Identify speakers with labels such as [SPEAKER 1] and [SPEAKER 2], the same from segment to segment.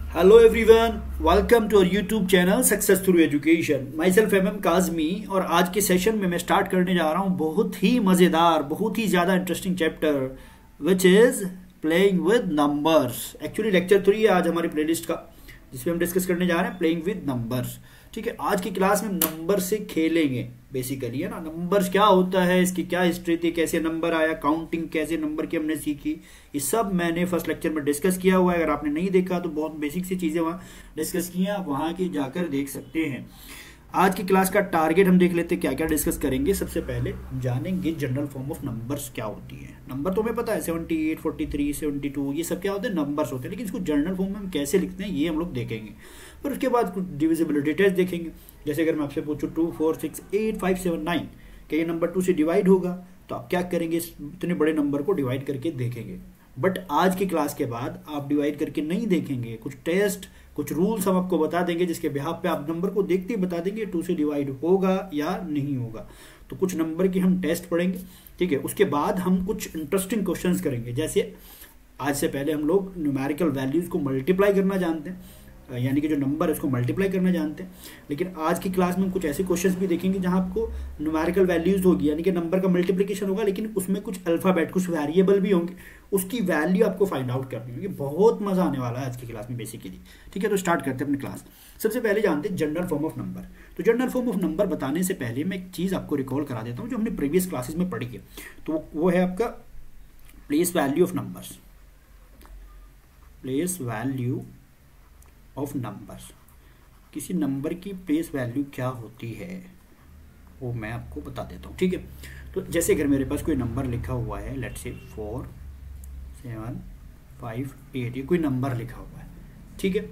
[SPEAKER 1] Hello everyone, welcome to our YouTube channel success through education. Myself M Kazmi और आज के session में मैं स्टार्ट करने जा रहा हूँ बहुत ही मज़ेदार, बहुत ही ज़्यादा interesting chapter which is playing with numbers. Actually lecture 3 है आज हमारी प्लेलिस्ट का, जिसमें हम डिस्कस करने जा रहे हैं प्लेइंग विद नंबर्स। ठीक है, आज की क्लास में नंबर से खेलेंगे बेसिकली, है ना। नंबर्स क्या होता है, इसकी क्या हिस्ट्री थी, कैसे नंबर आया, काउंटिंग कैसे नंबर की हमने सीखी, ये सब मैंने फर्स्ट लेक्चर में डिस्कस किया हुआ है। अगर आपने नहीं देखा तो बहुत बेसिक सी चीजें वहाँ डिस्कस की हैं, आप वहाँ की जाकर देख सकते हैं। आज की क्लास का टारगेट हम देख लेते हैं, क्या क्या डिस्कस करेंगे। सबसे पहले जानेंगे जनरल फॉर्म ऑफ नंबर्स क्या होती है। नंबर तो हमें पता है 78, 43, 72 ये सब क्या होते हैं, नंबर्स होते हैं, लेकिन इसको जनरल फॉर्म में हम कैसे लिखते हैं ये हम लोग देखेंगे। पर उसके बाद कुछ डिविजिबिलिटी टेस्ट देखेंगे। जैसे अगर मैं आपसे पूछूं 2, 4, 6, 8, 5, 7, 9 क्या ये नंबर 2 से डिवाइड होगा, तो आप क्या करेंगे, इतने बड़े नंबर को डिवाइड करके देखेंगे। बट आज की क्लास के बाद आप डिवाइड करके नहीं देखेंगे, कुछ टेस्ट कुछ रूल्स हम आपको बता देंगे, जिसके बिहाफ पे आप नंबर को देखते ही बता देंगे 2 से डिवाइड होगा या नहीं होगा। तो कुछ नंबर की हम टेस्ट पढ़ेंगे, ठीक है। उसके बाद हम कुछ इंटरेस्टिंग क्वेश्चंस करेंगे। जैसे आज से पहले हम लोग न्यूमेरिकल वैल्यूज को मल्टीप्लाई करना जानते हैं, यानी कि जो नंबर है उसको मल्टीप्लाई करना जानते हैं। लेकिन आज की क्लास में हम कुछ ऐसे क्वेश्चंस भी देखेंगे जहां आपको न्यूमेरिकल वैल्यूज होगी, यानी कि नंबर का मल्टीप्लिकेशन होगा, लेकिन उसमें कुछ अल्फाबेट कुछ वेरिएबल भी होंगे, उसकी वैल्यू आपको फाइंड आउट करनी होगी। बहुत मजा आने वाला है आज की क्लास में बेसिकली। ठीक है, तो स्टार्ट करते हैं अपनी क्लास। सबसे पहले जानते हैं जनरल फॉर्म ऑफ नंबर। तो जनरल फॉर्म ऑफ नंबर बताने से पहले मैं एक चीज आपको रिकॉल करा देता हूँ जो हमने प्रीवियस क्लासेस में पढ़ी है। तो वो है आपका place value of numbers. Place value of numbers, किसी नंबर की प्लेस वैल्यू क्या होती है वो मैं आपको बता देता हूँ। ठीक है, तो जैसे अगर मेरे पास कोई नंबर लिखा हुआ है, लेट्स से 4, 7, 5, 8 ये कोई नंबर लिखा हुआ है, ठीक है।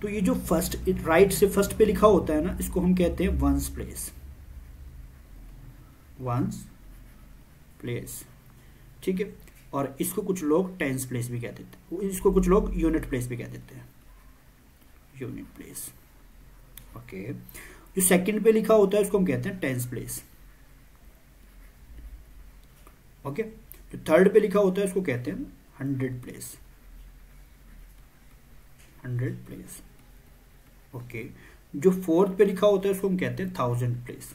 [SPEAKER 1] तो ये जो फर्स्ट राइट से फर्स्ट पे लिखा होता है ना, इसको हम कहते हैं वंस प्लेस। वंस प्लेस, ठीक है। और इसको कुछ लोग टेंस प्लेस भी कह देते हैं, इसको कुछ लोग यूनिट प्लेस भी कह देते हैं, यूनिट प्लेस। ओके, जो सेकंड पे लिखा होता है उसको हम कहते हैं टेंस प्लेस। ओके, जो थर्ड पे लिखा होता है उसको कहते हैं 100 प्लेस। 100 प्लेस। ओके, जो फोर्थ पे लिखा होता है उसको हम कहते हैं 1000 प्लेस।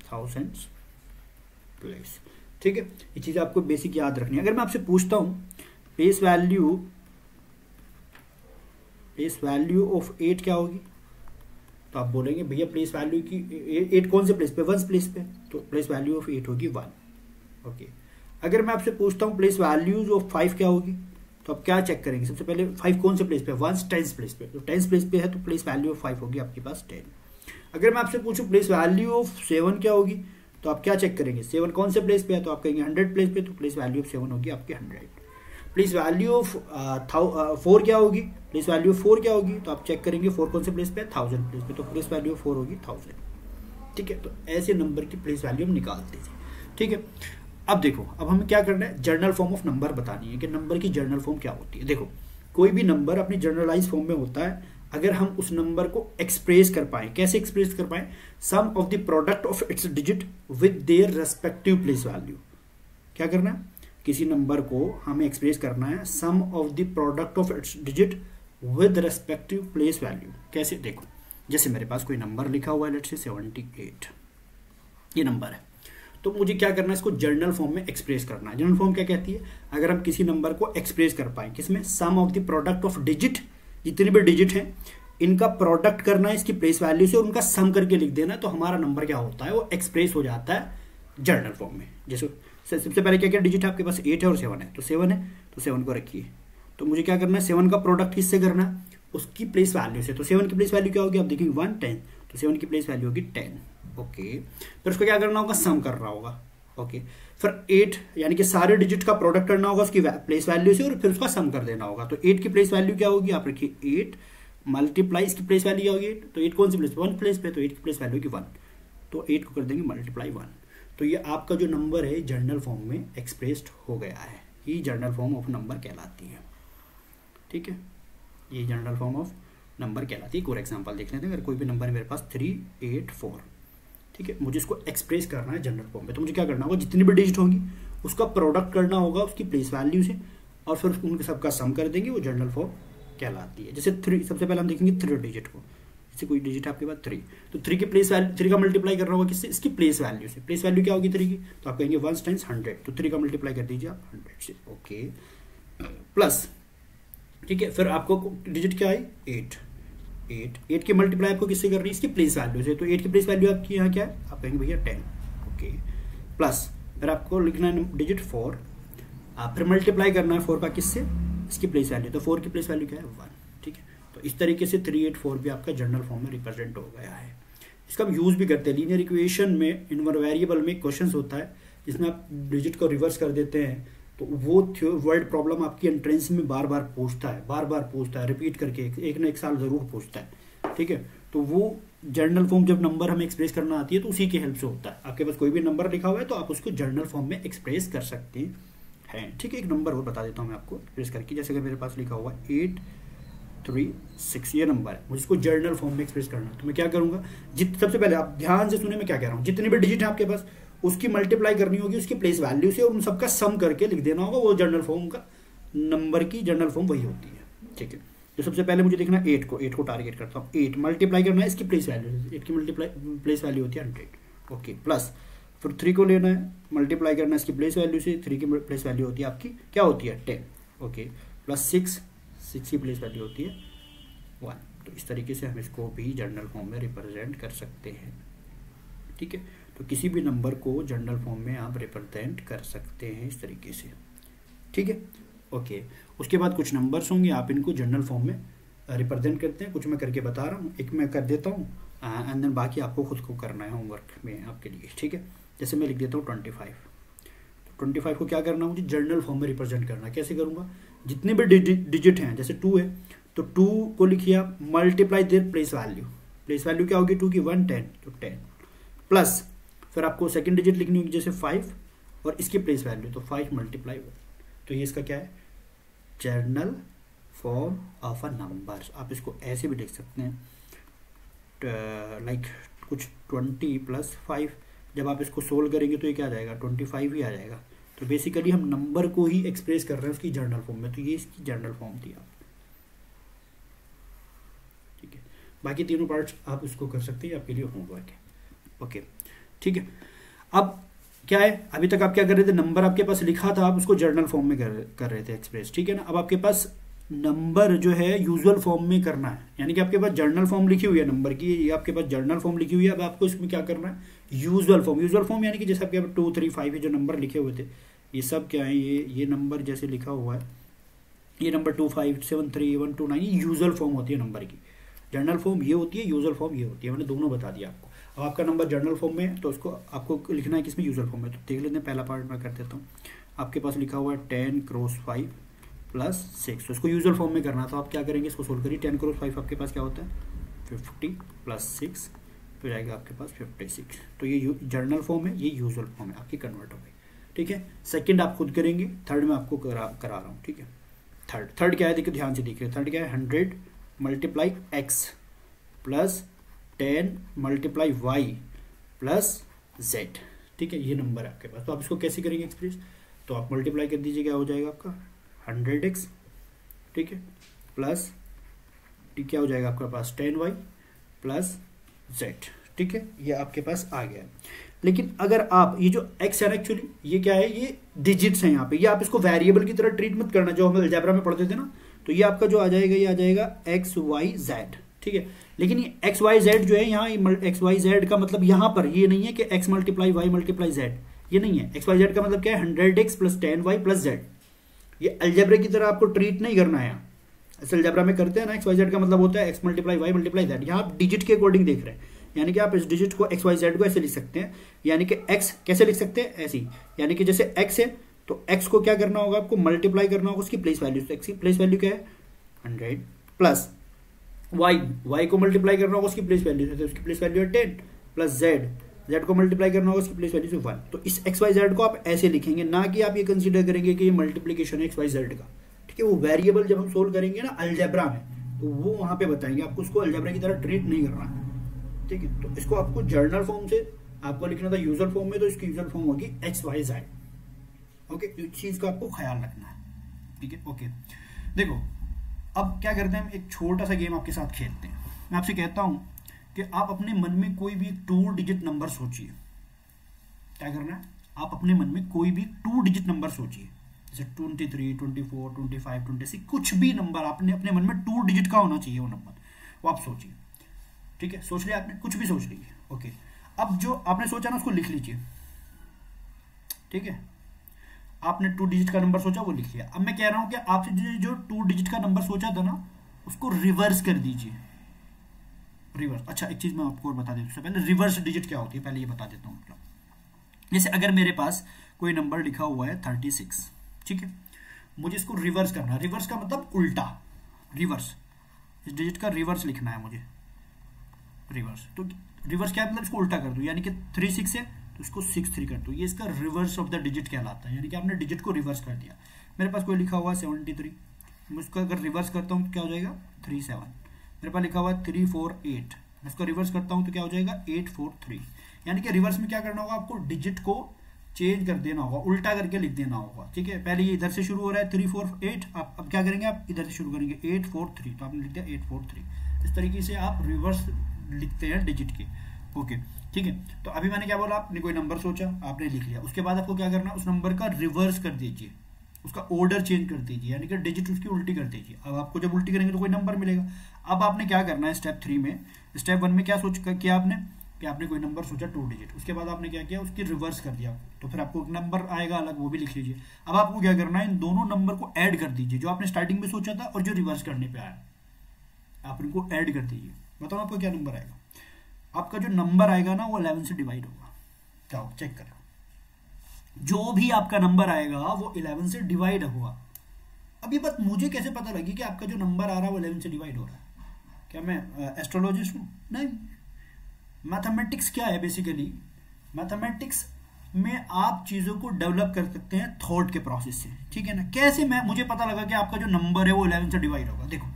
[SPEAKER 1] 1000 प्लेस, ठीक है। ये चीज आपको बेसिक याद रखनी है। अगर मैं आपसे पूछता हूं प्लेस वैल्यू ऑफ 8 क्या होगी, तो आप बोलेंगे भैया प्लेस वैल्यू की 8 कौन से प्लेस पे, वंस प्लेस पे, तो प्लेस वैल्यू ऑफ 8 होगी 1। ओके, अगर मैं आपसे पूछता हूँ प्लेस वैल्यूज ऑफ 5 क्या होगी, तो आप क्या चेक करेंगे, सबसे पहले 5 कौन से प्लेस पे, वंस टेंस प्लेस पे, तो टेंस प्लेस पे है तो प्लेस वैल्यू ऑफ 5 होगी आपके पास 10। अगर मैं आपसे पूछूं प्लेस वैल्यू ऑफ 7 क्या होगी, तो आप क्या चेक करेंगे, 7 कौन से प्लेस पे है, तो आप कहेंगे 100 प्लेस पे, तो प्लेस वैल्यू ऑफ 7 होगी आपके 100। प्लेस वैल्यू ऑफ 4 क्या होगी, प्लेस वैल्यू ऑफ 4 क्या होगी, तो आप चेक करेंगे 4 कौन से प्लेस पे है, 1000 प्लेस पे, तो प्लेस वैल्यू ऑफ 4 होगी 1000। ठीक है, तो ऐसे नंबर की प्लेस वैल्यू हम निकालते थे। ठीक है, अब देखो, अब हमें क्या करना है, जनरल फॉर्म ऑफ नंबर बतानी है कि नंबर की जनरल फॉर्म क्या होती है। देखो, कोई भी नंबर अपनी जनरलाइज फॉर्म में होता है अगर हम उस नंबर को एक्सप्रेस कर पाए। कैसे एक्सप्रेस कर पाए, sum of the product of its digit with their respective place value. क्या करना है, किसी नंबर को हमें एक्सप्रेस करना है sum of the product of its digit with respective place value. कैसे, देखो जैसे मेरे पास कोई नंबर लिखा हुआ है, लेट्स से 78 ये नंबर है, तो मुझे क्या करना है, इसको जर्नल फॉर्म में एक्सप्रेस करना है। जर्नल फॉर्म क्या कहती है, अगर हम किसी नंबर को एक्सप्रेस कर पाए किसमें, sum of the product of digit, जितने भी डिजिट हैं इनका प्रोडक्ट करना है इसकी प्लेस वैल्यू से और उनका सम करके लिख देना, तो हमारा नंबर क्या होता है, वो एक्सप्रेस हो जाता है जर्नल फॉर्म में। जैसे सबसे पहले क्या क्या डिजिट है आपके पास, 8 है और 7 है, तो 7 है तो 7 को रखिए। तो मुझे क्या करना है, 7 का प्रोडक्ट किससे करना है, उसकी प्लेस वैल्यू से। तो 7 की प्लेस वैल्यू क्या होगी, आप देखेंगे 1 10, तो 7 की प्लेस वैल्यू होगी 10। ओके, फिर उसको क्या करना होगा, सम करना होगा। ओके, फिर 8 यानी कि सारे डिजिट का प्रोडक्ट करना होगा उसकी प्लेस वैल्यू से और फिर उसका सम कर देना होगा। तो 8 की प्लेस वैल्यू क्या होगी, आप रखिए 8 मल्टीप्लाई इसकी प्लेस वैल्यू क्या होगी 8, तो 8 कौन सी प्लेस, 1 प्लेस पे, तो 8 की प्लेस वैल्यू होगी 1, तो 8 को कर देंगे मल्टीप्लाई 1। तो ये आपका जो नंबर है जर्नल फॉर्म में एक्सप्रेस्ड हो गया है, ये जर्नल फॉर्म ऑफ नंबर कहलाती है। ठीक है, ये जनरल फॉर्म ऑफ नंबर कहलाती है। एक और एग्जांपल देख लेते हैं, अगर कोई भी नंबर है मेरे पास 384, ठीक है, मुझे इसको एक्सप्रेस करना है जनरल फॉर्म में, तो मुझे क्या करना होगा, जितनी भी डिजिट होंगी उसका प्रोडक्ट करना होगा उसकी प्लेस वैल्यू से और फिर उनके सबका सम कर देंगे, वो जनरल फॉर्म कहलाती है। जैसे 3, सबसे पहले हम देखेंगे 3 डिजिट को, जैसे कोई डिजिट है आपके पास 3, तो 3 की प्लेस वैल्यू, 3 का मल्टीप्लाई करना होगा किससे, इसकी प्लेस वैल्यू से। प्लेस वैल्यू क्या होगी 3 की, तो आप कहेंगे 1 टाइम्स 100, तो 3 का मल्टीप्लाई कर दीजिए आप 100 से, ओके। प्लस, ठीक है, फिर आपको डिजिट क्या आई 8 की मल्टीप्लाई आपको किससे करनी है, इसकी प्लेस वैल्यू से। तो 8 की प्लेस वैल्यू आपकी यहाँ क्या है, आप कहेंगे भैया 10, ओके। प्लस फिर आपको लिखना है डिजिट 4, फिर मल्टीप्लाई करना है 4 का किससे, इसकी प्लेस वैल्यू, तो 4 की प्लेस वैल्यू क्या है 1, ठीक है। तो इस तरीके से 384 भी आपका जनरल फॉर्म में रिप्रेजेंट हो गया है। इसका हम यूज भी करते हैं लीनियर इक्वेशन में, इनवर वेरिएबल में क्वेश्चन होता है जिसमें आप डिजिट को रिवर्स कर देते हैं, तो वो वर्ड प्रॉब्लम आपकी एंट्रेंस में बार बार पूछता है, रिपीट करके एक ना एक साल जरूर पूछता है, ठीक है। तो वो जर्नल फॉर्म जब नंबर हमें एक्सप्रेस करना आती है तो उसी के हेल्प से होता है। आपके पास कोई भी नंबर लिखा हुआ है तो आप उसको जर्नल फॉर्म में एक्सप्रेस कर सकते हैं, ठीक है। एक नंबर और बता देता हूँ मैं आपको एक्सप्रेस करके, जैसे अगर मेरे पास लिखा हुआ 836 ये नंबर है, मुझे इसको जर्नल फॉर्म में एक्सप्रेस करना है, तो मैं क्या करूंगा, सबसे पहले आप ध्यान से सुने मैं क्या कह रहा हूँ, जितने भी डिजिट है आपके पास उसकी मल्टीप्लाई करनी होगी उसकी प्लेस वैल्यू से, और उन सबका सम करके लिख देना होगा, वो जर्नल फॉर्म का नंबर की जर्नल फॉर्म वही होती है, ठीक है। तो सबसे पहले मुझे देखना 8 को टारगेट करता हूँ, 8 मल्टीप्लाई करना है इसकी प्लेस वैल्यू से, 8 की प्लेस वैल्यू होती है 100, ओके। प्लस फिर 3 को लेना है, मल्टीप्लाई करना है इसकी प्लेस वैल्यू से, 3 की प्लेस वैल्यू होती है आपकी क्या होती है 10, ओके। प्लस 6 की प्लेस वैल्यू होती है 1। तो इस तरीके से हम इसको भी जर्नल फॉर्म में रिप्रेजेंट कर सकते हैं, ठीक है। तो किसी भी नंबर को जर्नल फॉर्म में आप रिप्रेजेंट कर सकते हैं इस तरीके से, ठीक है, ओके। उसके बाद कुछ नंबर्स होंगे, आप इनको जर्नल फॉर्म में रिप्रेजेंट करते हैं, कुछ मैं करके बता रहा हूँ, एक मैं कर देता हूँ एंड देन बाकी आपको खुद को करना है होमवर्क में आपके लिए, ठीक है। जैसे मैं लिख देता हूँ 25, तो 25 को क्या करना है मुझे जर्नल फॉर्म में रिप्रेजेंट करना है। कैसे करूँगा, जितने भी डिजिट हैं, जैसे 2 है तो 2 को लिखिए आप, मल्टीप्लाई देयर प्लेस वैल्यू क्या होगी 2 की 1 10, तो 10 प्लस फिर आपको सेकंड डिजिट लिखनी होगी जैसे 5 और इसकी प्लेस वैल्यू, तो 5 मल्टीप्लाई 1, तो ये इसका क्या है journal form of a number. आप इसको ऐसे भी लिख सकते हैं, लाइक कुछ 20 + 5, जब आप इसको सोल्व करेंगे तो ये क्या आ जाएगा 25 ही आ जाएगा। तो बेसिकली हम नंबर को ही एक्सप्रेस कर रहे हैं उसकी जर्नल फॉर्म में, तो ये इसकी जर्नल फॉर्म थी आप, ठीक है। बाकी तीनों पार्ट्स आप इसको कर सकते हैं, आपके लिए होमवर्क है, ओके, ठीक है। अब क्या है, अभी तक आप क्या कर रहे थे, नंबर आपके पास लिखा था, आप उसको जर्नल फॉर्म में कर रहे थे एक्सप्रेस, ठीक है ना। अब आपके पास नंबर जो है यूजुअल फॉर्म में करना है, यानी कि आपके पास जर्नल फॉर्म लिखी हुई है नंबर की, ये आपके पास जर्नल फॉर्म लिखी हुई है। अब आपको इसमें क्या करना है यूजुअल फॉर्म यानी कि जैसे आपके पास 2 3 5 जो नंबर लिखे हुए थे, ये सब क्या है, ये नंबर जैसे लिखा हुआ है, ये नंबर 2 5 7 3 1 2 9, ये यूजुअल फॉर्म होती है नंबर की। जर्नल फॉर्म ये होती है, यूजुअल फॉर्म ये होती है, मैंने दोनों बता दिया आपको। अब आपका नंबर जर्नल फॉर्म में है तो उसको आपको लिखना है किसमें यूजुअल फॉर्म में, तो देख लेते हैं। पहला पार्ट मैं कर देता हूँ, आपके पास लिखा हुआ है 10 × 5 + 6, तो इसको यूजुअल फॉर्म में करना, तो आप क्या करेंगे इसको सोल्व करिए। 10 × 5 आपके पास क्या होता है 50 + 6 तो जाएगा आपके पास 56, तो ये जर्नल फॉर्म है, ये यूजुअल फॉर्म है, आपकी कन्वर्ट हो गई, ठीक है। सेकंड आप खुद करेंगे, थर्ड में आपको करा रहा हूँ, ठीक है। थर्ड क्या है, देखिए ध्यान से देखिए, थर्ड क्या है 100 × x + 10 × y + z, ठीक है। ये नंबर है आपके पास, तो आप इसको कैसे करेंगे एक्सप्रेस, तो आप मल्टीप्लाई कर दीजिए, क्या हो जाएगा आपका 100x, ठीक है, प्लस क्या हो जाएगा आपके पास 10y + z, ठीक है। ये आपके पास आ गया। लेकिन अगर आप ये जो x है ना, एक्चुअली ये क्या है, ये डिजिट्स हैं यहाँ पे, ये आप इसको वेरिएबल की तरह ट्रीट मत करना, जो हम अलजेब्रा में पढ़ते थे ना, तो ये आपका जो आ जाएगा, ये आ जाएगा x y z, ठीक है। लेकिन ये x y z जो है यहाँ, x y z का मतलब यहाँ पर ये नहीं है कि x × y × z, ये नहीं है। x y z का मतलब क्या है 100x + 10y + z, ये अलजेब्रा की तरह आपको ट्रीट नहीं करना है। यहाँ ऐसे अलजेब्रा में करते हैं ना, x y z का मतलब होता है x × y × z, यहाँ आप डिजिट के अकॉर्डिंग देख रहे हैं, यानी कि आप इस डिजिट को x y z को ऐसे लिख सकते हैं, यानी कि x कैसे लिख सकते हैं ऐसे ही, यानी कि जैसे x है तो x को क्या करना होगा, आपको मल्टीप्लाई करना होगा उसकी प्लेस वैल्यू से। x की प्लेस वैल्यू क्या है 100 प्लस y को मल्टीप्लाई करना होगा उसकी प्लेस वैल्यू से, तो उसकी प्लेस वैल्यू है 10 प्लस z को मल्टीप्लाई करना होगा उसकी प्लेस वैल्यू से 1। तो इस x y z को आप ऐसे लिखेंगे, ना कि आप ये कंसीडर करेंगे कि ये मल्टीप्लीकेशन है x y z का, ठीक है। वो वेरिएबल जब हम सोल्व करेंगे ना अलजेब्रा में, तो वो वहां पे बताएंगे आपको, उसको अलजेब्रा की तरह ट्रीट नहीं करना, ठीक है। तो इसको आपको जर्नल फॉर्म से आपको लिखना था यूजुअल फॉर्म में, तो इसकी यूजुअल फॉर्म होगी x y z, ओके। इस चीज का आपको ख्याल रखना है, ठीक है, ओके। देखो अब क्या करते हैं, हम एक छोटा सा गेम आपके साथ खेलते हैं। मैं आपसे कहता हूं कि आप अपने मन में कोई भी 2 डिजिट नंबर सोचिए। क्या करना है, आप अपने मन में कोई भी 2 डिजिट नंबर सोचिए, जैसे 23, 24, 25, 26, कुछ भी नंबर आपने अपने मन में 2 डिजिट का होना चाहिए वो नंबर, वो आप सोचिए। ठीक है, सोच लिया आपने, कुछ भी सोच लीजिए, ओके। अब जो आपने सोचा ना उसको लिख लीजिए। ठीक है, आपने 2 डिजिट का नंबर सोचा वो लिख लिया। अब मैं कह रहा हूं कि आपसे जो 2 डिजिट का नंबर सोचा था ना उसको रिवर्स कर दीजिए। रिवर्स, अच्छा एक चीज मैं आपको और बता देता हूं, उससे पहले रिवर्स डिजिट क्या होती है पहले ये बता देता हूं। मतलब जैसे अगर मेरे पास कोई नंबर लिखा हुआ है 36, ठीक है, मुझे इसको रिवर्स करना है। रिवर्स का मतलब उल्टा, रिवर्स, इस डिजिट का रिवर्स लिखना है मुझे। रिवर्स तो रिवर्स क्या मतलब, इसको उल्टा कर दूं, यानी कि 36 है तो इसको 63 कर दूं, ये इसका रिवर्स ऑफ द डिजिट कहलाता है, यानी कि आपने डिजिट को रिवर्स कर दिया। मेरे पास कोई लिखा हुआ है 73, मैं उसको अगर रिवर्स करता हूं तो क्या हो जाएगा 37। मेरे पास लिखा हुआ है 348, मैं इसको रिवर्स करता हूं तो क्या हो जाएगा 843। यानी कि रिवर्स में क्या करना होगा, आपको डिजिट को चेंज कर देना होगा, उल्टा करके लिख देना होगा। ठीक है, पहले ये इधर से शुरू हो रहा है 348, आप अब क्या करेंगे, आप इधर से शुरू करेंगे 843, तो आपने लिख दिया 843। इस तरीके से आप रिवर्स लिखते हैं डिजिट के, ओके। ठीक है, तो अभी मैंने क्या बोला, आपने कोई नंबर सोचा, आपने लिख लिया, उसके बाद आपको क्या करना, उस नंबर का रिवर्स कर दीजिए, उसका ऑर्डर चेंज कर दीजिए, यानी कि डिजिट उसकी उल्टी कर दीजिए। अब आपको जब उल्टी करेंगे तो कोई नंबर मिलेगा। अब आपने क्या करना है स्टेप 3 में, स्टेप 1 में क्या सोच किया आपने कि आपने कोई नंबर सोचा 2 डिजिट, उसके बाद आपने क्या किया, उसकी रिवर्स कर दिया, तो फिर आपको एक नंबर आएगा अलग, वो भी लिख लीजिए। अब आपको क्या करना है, इन दोनों नंबर को ऐड कर दीजिए, जो आपने स्टार्टिंग में सोचा था और जो रिवर्स करने पे आया, आप इनको ऐड कर दीजिए। बताओ आपको क्या नंबर आएगा। आपका जो नंबर आएगा ना वो 11 से डिवाइड होगा। जाओ चेक करो, जो भी आपका नंबर आएगा वो 11 से डिवाइड होगा। अब ये बात मुझे कैसे पता लगी कि आपका जो नंबर आ रहा है वो 11 से डिवाइड हो रहा है? क्या मैं एस्ट्रोलॉजिस्ट हूं? नहीं। मैथमेटिक्स क्या है बेसिकली, मैथमेटिक्स में आप चीजों को डेवलप कर सकते हैं थॉट के प्रोसेस से। ठीक है ना, कैसे मुझे पता लगा कि आपका जो नंबर है वो 11 से डिवाइड होगा। देखो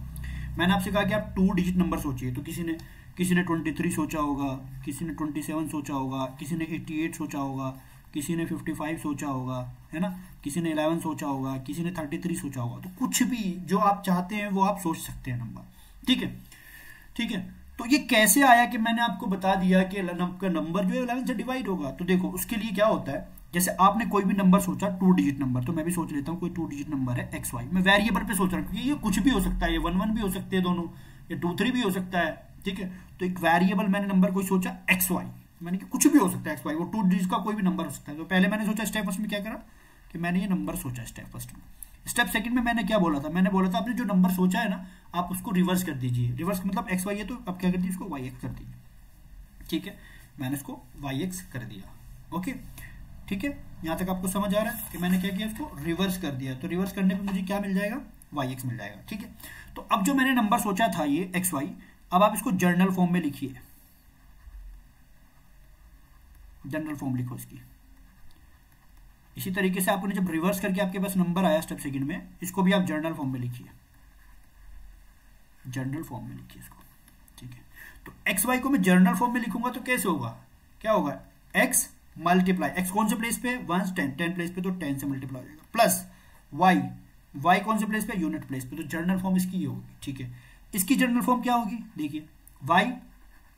[SPEAKER 1] मैंने आपसे कहा कि आप 2 डिजिट नंबर सोचिए, तो किसी ने 23 सोचा होगा, किसी ने 27 सोचा होगा, किसी ने 88 सोचा होगा, किसी ने 55 सोचा होगा, है ना, किसी ने 11 सोचा होगा, किसी ने 33 सोचा होगा। तो कुछ भी जो आप चाहते हैं वो आप सोच सकते हैं नंबर। ठीक है, ठीक है। तो ये कैसे आया कि मैंने आपको बता दिया कि आपका नंबर जो है 11 से डिवाइड होगा। तो देखो उसके लिए क्या होता है, जैसे आपने कोई भी नंबर सोचा 2 डिजिट नंबर, तो मैं भी सोच लेता हूँ कोई 2 डिजिट नंबर है XY, मैं वेरिएबल पे सोच रहा हूँ क्योंकि ये कुछ भी हो सकता है, ये 1 1 भी हो सकते हैं दोनों, ये 2 3 भी हो सकता है। ठीक है, तो एक वेरिएबल मैंने नंबर कोई सोचा XY, मैंने कि कुछ भी हो सकता है XY, वो 2 डिजिट का कोई भी नंबर हो सकता है। तो पहले मैंने सोचा स्टेप फर्स्ट में क्या करा कि मैंने ये नंबर सोचा स्टेप फर्स्ट में। स्टेप सेकंड में मैंने क्या बोला था, मैंने बोला था आपने जो नंबर सोचा है ना आप उसको रिवर्स कर दीजिए। रिवर्स मतलब XY है तो अब क्या कर दीजिए, इसको YX कर दीजिए। ठीक है, मैंने इसको YX कर दिया। ओके, ठीक है, यहां तक आपको समझ आ रहा है कि मैंने क्या किया, इसको रिवर्स कर दिया। तो रिवर्स करने पे मुझे क्या मिल जाएगा, YX मिल जाएगा। ठीक है, तो अब जो मैंने नंबर सोचा था ये XY, अब आप इसको जर्नल फॉर्म में लिखिए, जनरल फॉर्म लिखो इसकी। इसी तरीके से आपने जब रिवर्स करके आपके पास नंबर आया स्टेप सेकंड में, इसको भी आप जर्नल फॉर्म में लिखिए, जर्नल फॉर्म में लिखिए इसको। ठीक है, तो XY को मैं जर्नल फॉर्म में लिखूंगा तो कैसे होगा, क्या होगा, X मल्टीप्लाई, X कौन से प्लेस पे, 1 10 10 प्लेस पे तो 10 से मल्टीप्लाई हो जाएगा, प्लस Y कौन से प्लेस पे, यूनिट प्लेस पे, तो जर्नल फॉर्म इसकी ये होगी। ठीक है, इसकी जर्नल फॉर्म क्या होगी, देखिए Y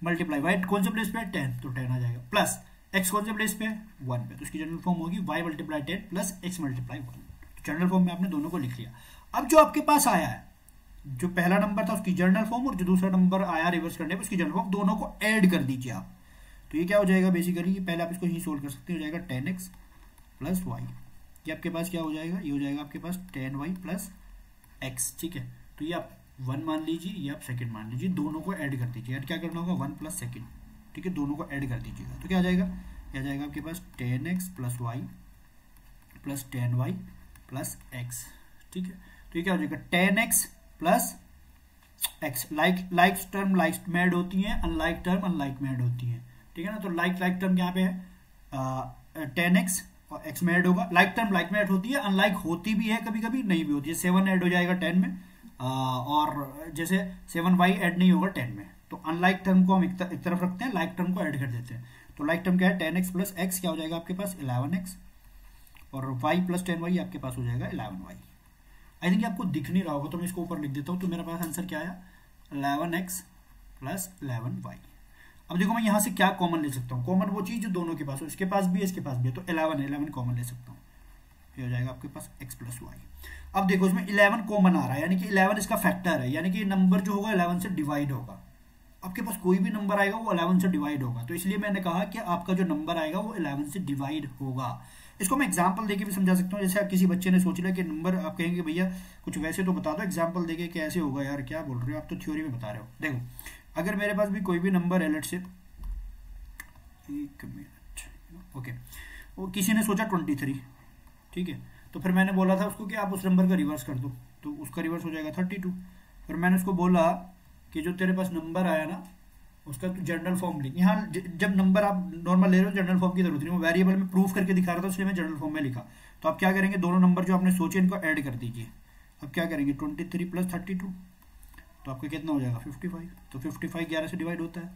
[SPEAKER 1] मल्टीप्लाई, Y कौन से प्लेस पे 10 तो 10 आ जाएगा, प्लस X कौन से प्लेस पे 1 पे, तो इसकी जनरल फॉर्म होगी Y multiply 10 plus X multiply 1। तो जनरल फॉर्म में आपने दोनों को लिख लिया। अब जो आपके पास आया है, जो पहला नंबर था उसकी जनरल फॉर्म और जो दूसरा नंबर आया रिवर्स करने पे उसकी जनरल फॉर्म, दोनों को ऐड कर दीजिए आप। तो ये क्या हो जाएगा बेसिकली, पहले आप इसको ही सोल्व कर सकते हो, हो जाएगा 10x प्लस y। ये आपके पास क्या हो जाएगा, ये हो जाएगा आपके पास 10y प्लस x। ठीक है, तो ये आप 1 मान लीजिए, ये आप सेकंड मान लीजिए, दोनों को ऐड कर दीजिए। यार क्या करना होगा, 1 प्लस सेकंड। ठीक है, दोनों को ऐड कर दीजिएगा तो क्या आ जाएगा, आ जाएगा आपके पास 10x plus y plus 10y plus x। ठीक है, तो ये क्या हो जाएगा 10x plus x। Like term like में ऐड होती है, अनलाइक टर्म अनलाइक में ऐड होती है। ठीक है ना, तो लाइक टर्म यहाँ पे है 10x और x में ऐड होगा। लाइक टर्म लाइक में ऐड होती है, अनलाइक होती भी है, कभी कभी नहीं भी होती है। 7 ऐड हो जाएगा 10 में, और जैसे 7y ऐड नहीं होगा 10 में। तो अनलाइक टर्म को हम एक तरफ रखते हैं, लाइक टर्म को ऐड कर देते हैं। तो लाइक टर्म क्या है, 10x प्लस x क्या हो जाएगा आपके पास 11x, और y प्लस 10y आपके पास हो जाएगा 11y। आई थिंक आपको दिख नहीं रहा होगा तो मैं इसको ऊपर लिख देता हूँ। तो मेरे पास आंसर क्या आया 11x प्लस 11y। अब देखो मैं यहाँ से क्या कॉमन ले सकता हूँ, कॉमन वो चीज जो दोनों के पास हो, इसके पास भी है इसके पास भी है, तो 11 कॉमन ले सकता हूँ, ये हो जाएगा आपके पास x प्लस वाई। अब देखो इसमें 11 कॉमन आ रहा है, यानी कि 11 इसका फैक्टर है, यानी कि नंबर जो होगा 11 से डिवाइड होगा। आपके पास कोई भी नंबर आएगा वो 11 से डिवाइड होगा, तो इसलिए मैंने कहा कि आपका जो नंबर आएगा वो 11 से डिवाइड होगा। इसको मैं एग्जांपल देके भी समझा सकता हूँ। जैसे आप किसी बच्चे ने सोच लिया कि नंबर, आप कहेंगे भैया कुछ वैसे तो बता दो, एग्जांपल देके कैसे होगा यार, क्या बोल रहे हो आप, तो थ्योरी में बता रहे हो। देखो अगर मेरे पास भी कोई भी नंबर है, लेट्स से, एक मिनट, ओके, वो किसी ने सोचा 23, ठीक है, तो फिर मैंने बोला था उसको कि आप उस नंबर का रिवर्स कर दो, तो उसका रिवर्स हो जाएगा 32। फिर मैंने उसको बोला कि जो तेरे पास नंबर आया ना उसका तू जनरल फॉर्म लिख। यहाँ जब नंबर आप नॉर्मल ले रहे हो जनरल फॉर्म की जरूरत नहीं, वो वेरिएबल में प्रूफ करके दिखा रहा था इसलिए मैं जनरल फॉर्म में लिखा। तो आप क्या करेंगे, दोनों नंबर जो आपने सोचे इनको ऐड कर दीजिए। अब क्या करेंगे 23 प्लस 32, तो आपका कितना हो जाएगा 55। तो 55 11 से डिवाइड होता है,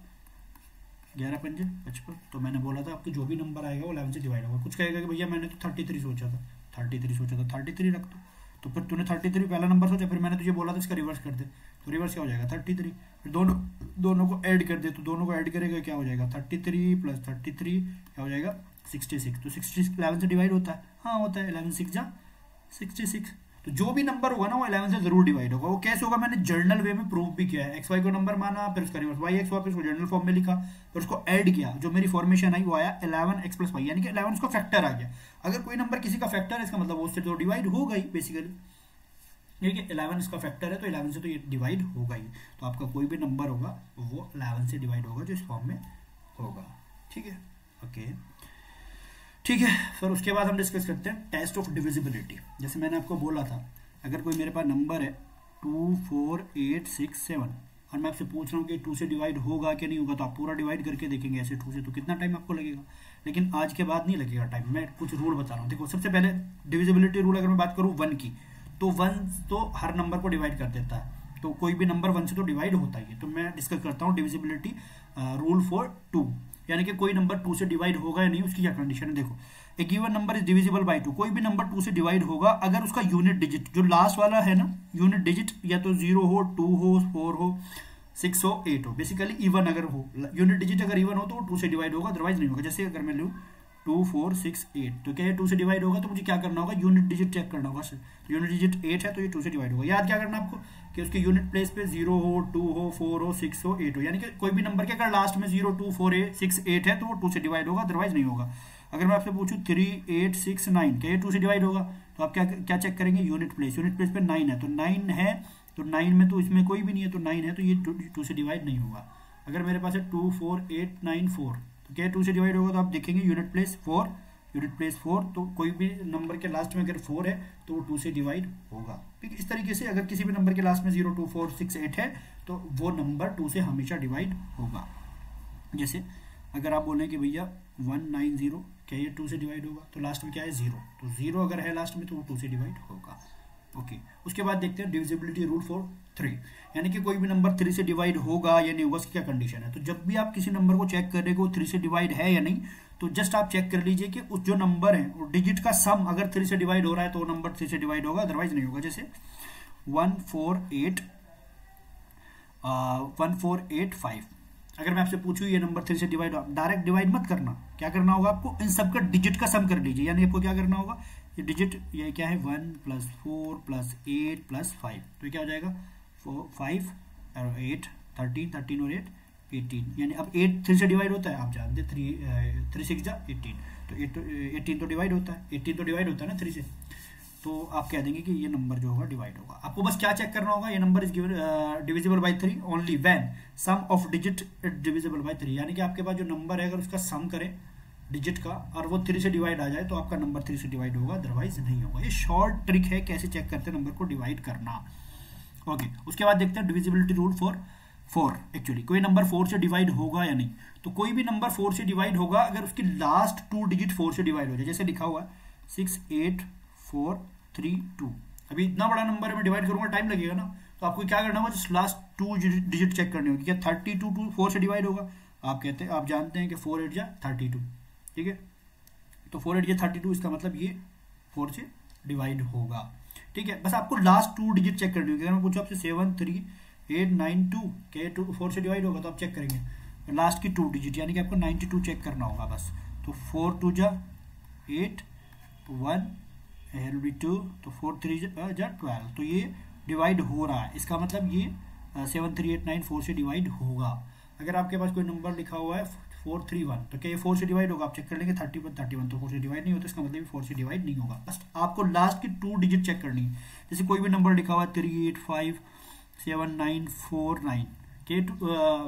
[SPEAKER 1] 11 पंजे 55। तो मैंने बोला था आपको जो भी नंबर आएगा वो 11 से डिवाइड होगा। कुछ कहेगा कि भैया मैंने तो 33 सोचा था, 33 रख दो। तो फिर तूने 33 पहला नंबर सोचा, फिर मैंने तुझे बोला था इसका रिवर्स कर दे, तो रिवर्स क्या हो जाएगा 33। फिर दोनों को ऐड कर दे, तो दोनों को ऐड करेगा क्या हो जाएगा 33 प्लस 33 क्या हो जाएगा 66। तो 66 11 से डिवाइड होता है, हाँ होता है, 11 6 जा 66। तो जो भी नंबर होगा ना वो 11 से जरूर डिवाइड होगा। वो कैसे होगा मैंने जर्नल वे में प्रूफ भी किया है। एक्स वाई को नंबर माना, फिर उसका रिवर्स वाई एक्स हुआ, फिर उसको जर्नल फॉर्म में लिखा, फिर उसको ऐड किया, जो मेरी फॉर्मेशन आई वो आया 11x प्लस वाई, यानी कि 11 उसका फैक्टर आ गया। अगर कोई नंबर किसी का फैक्टर है इसका मतलब वो उससे तो डिवाइड हो गई बेसिकली, ठीक है, 11 इसका फैक्टर है तो 11 से तो ये डिवाइड होगा ही। तो आपका कोई भी नंबर होगा वो 11 से डिवाइड होगा जो इस फॉर्म में होगा, ठीक है, ओके, ठीक है। फिर उसके बाद हम डिस्कस करते हैं टेस्ट ऑफ डिविजिबिलिटी। जैसे मैंने आपको बोला था अगर कोई मेरे पास नंबर है 2 4 8 6 7 और मैं आपसे पूछ रहा हूँ कि 2 से डिवाइड होगा कि नहीं होगा, तो आप पूरा डिवाइड करके देखेंगे ऐसे 2 से, तो कितना टाइम आपको लगेगा। लेकिन आज के बाद नहीं लगेगा टाइम, मैं कुछ रूल बता रहा हूँ। देखो सबसे पहले डिविजिबिलिटी रूल अगर मैं बात करूँ 1 की, तो 1 तो हर नंबर को डिवाइड कर देता है, तो कोई भी नंबर 1 से तो डिवाइड होता ही है। तो मैं डिस्कस करता हूँ डिविजिबिलिटी रूल फॉर 2, यानी कि कोई नंबर 2 से डिवाइड होगा या नहीं उसकी क्या कंडीशन है। देखो a given number is divisible by 2, कोई भी नंबर 2 से डिवाइड होगा अगर उसका यूनिट डिजिट जो लास्ट वाला है ना, यूनिट डिजिट या तो 0 हो, 2 हो, 4 हो, 6 हो, 8 हो, बेसिकली इवन अगर हो, यूनिट डिजिट अगर इवन हो तो 2 से डिवाइड होगा, अदरवाइज नहीं होगा। जैसे अगर मैं लूँ 2 4 6 8, तो क्या ये 2 से डिवाइड होगा, तो मुझे क्या करना होगा यूनिट डिजिट चेक करना होगा। तो यूनिट डिजिट 8 है तो ये 2 से डिवाइड होगा। याद क्या करना आपको कि उसके यूनिट प्लेस पे 0 हो, 2 हो, 4 हो, 6 हो, 8 हो, यानी कि कोई भी नंबर के अगर लास्ट में 0 2 4 6 8 है तो वो 2 से डिवाइड होगा, अदरवाइज नहीं होगा। अगर मैं आपसे पूछूं 3 8 6 9, क्या ये 2 से डिवाइड होगा, तो आप क्या चेक करेंगे यूनिट प्लेस पे 9 है, तो 9 है तो 9 में तो इसमें कोई भी नहीं है, तो 9 है तो ये 2 से डिवाइड नहीं होगा। अगर मेरे पास है 2 4 8 9 4, तो क्या 2 से डिवाइड होगा, तो आप देखेंगे यूनिट प्लेस 4, तो कोई भी नंबर के लास्ट में अगर 4 है तो वो 2 से डिवाइड होगा। ठीक है, इस तरीके से अगर किसी भी नंबर के लास्ट में 0 2 4 6 8 है तो वो नंबर 2 से हमेशा डिवाइड होगा। जैसे अगर आप बोलें कि भैया 190, क्या ये 2 से डिवाइड होगा, तो लास्ट में क्या है 0, तो 0 अगर है लास्ट में तो वो 2 से डिवाइड होगा। ओके, उसके बाद देखते हैं डिविजिबिलिटी रूल फॉर 3, यानी कि कोई भी नंबर 3 से डिवाइड होगा या नहीं होगा, उसकी क्या कंडीशन है। तो जब भी आप किसी नंबर को चेक करेंगे वो 3 से डिवाइड है या नहीं, तो जस्ट आप चेक कर लीजिए कि उस जो नंबर है वो डिजिट का सम अगर 3 से डिवाइड हो रहा है तो वो नंबर 3 से डिवाइड होगा, अदरवाइज नहीं होगा। जैसे 1485, अगर मैं आपसे पूछूं ये नंबर 3 से डिवाइड हो, डायरेक्ट डिवाइड मत करना, क्या करना होगा आपको इन सबका डिजिट का सम कर लीजिए, यानी आपको क्या करना होगा, ये डिजिट ये क्या है 1 + 4 + 8 + 5, तो क्या हो जाएगा 5 और 8 13 और 8 18, यानी अब 8 3 से डिवाइड होता है, आप जानते हैं 3 6 जा 18, तो 18 तो डिवाइड होता है, 18 तो डिवाइड होता है ना 3 से, तो आप कह देंगे कि ये नंबर जो होगा डिवाइड होगा। आपको बस क्या चेक करना होगा, ये number is given divisible by 3 only when sum of digit divisible by 3, यानी कि आपके पास जो नंबर है अगर उसका सम करें डिजिट का और वो 3 से डिवाइड आ जाए तो आपका नंबर 3 से डिवाइड होगा, अदरवाइज नहीं होगा। ये शॉर्ट ट्रिक है कैसे चेक करते हैं नंबर को डिवाइड करना। ओके, उसके बाद देखते हैं डिविजिबिलिटी रूल फॉर 4, एक्चुअली कोई नंबर 4 से डिवाइड होगा या नहीं। तो कोई भी नंबर 4 से डिवाइड होगा अगर उसकी लास्ट 2 डिजिट 4 से डिवाइड हो जाए, जैसे लिखा हुआ है 6 8 4 3 2। अभी इतना बड़ा नंबर है, मैं डिवाइड करूंगा टाइम लगेगा ना, तो आपको क्या करना होगा, जस्ट लास्ट 2 डिजिट चेक करनी होगी। क्या 32 4 से डिवाइड होगा, आप जानते हैं कि 4 8 जा 32, ठीक है, तो 4 8 जा 32, इसका मतलब ये 4 से डिवाइड होगा। ठीक है, बस आपको लास्ट 2 डिजिट चेक करनी होगी। अगर मैं पूछूं आपसे 73892 क्या ये 4 से डिवाइड होगा, तो आप चेक करेंगे लास्ट की 2 डिजिट, यानी कि आपको 92 चेक करना होगा बस। तो 4 2 जा 8 1 2, तो 4 3 जा 12, तो ये डिवाइड हो रहा है, इसका मतलब ये 73894 से डिवाइड होगा। अगर आपके पास कोई नंबर लिखा हुआ है 431, तो क्या ये 4 से डिवाइड होगा, आप चेक कर लेंगे 31 तो 4 से डिवाइड नहीं होता, इसका मतलब 4 से डिवाइड नहीं होगा। बस आपको लास्ट की 2 डिजिट चेक करनी है। जैसे कोई भी नंबर लिखा हुआ है 385794 के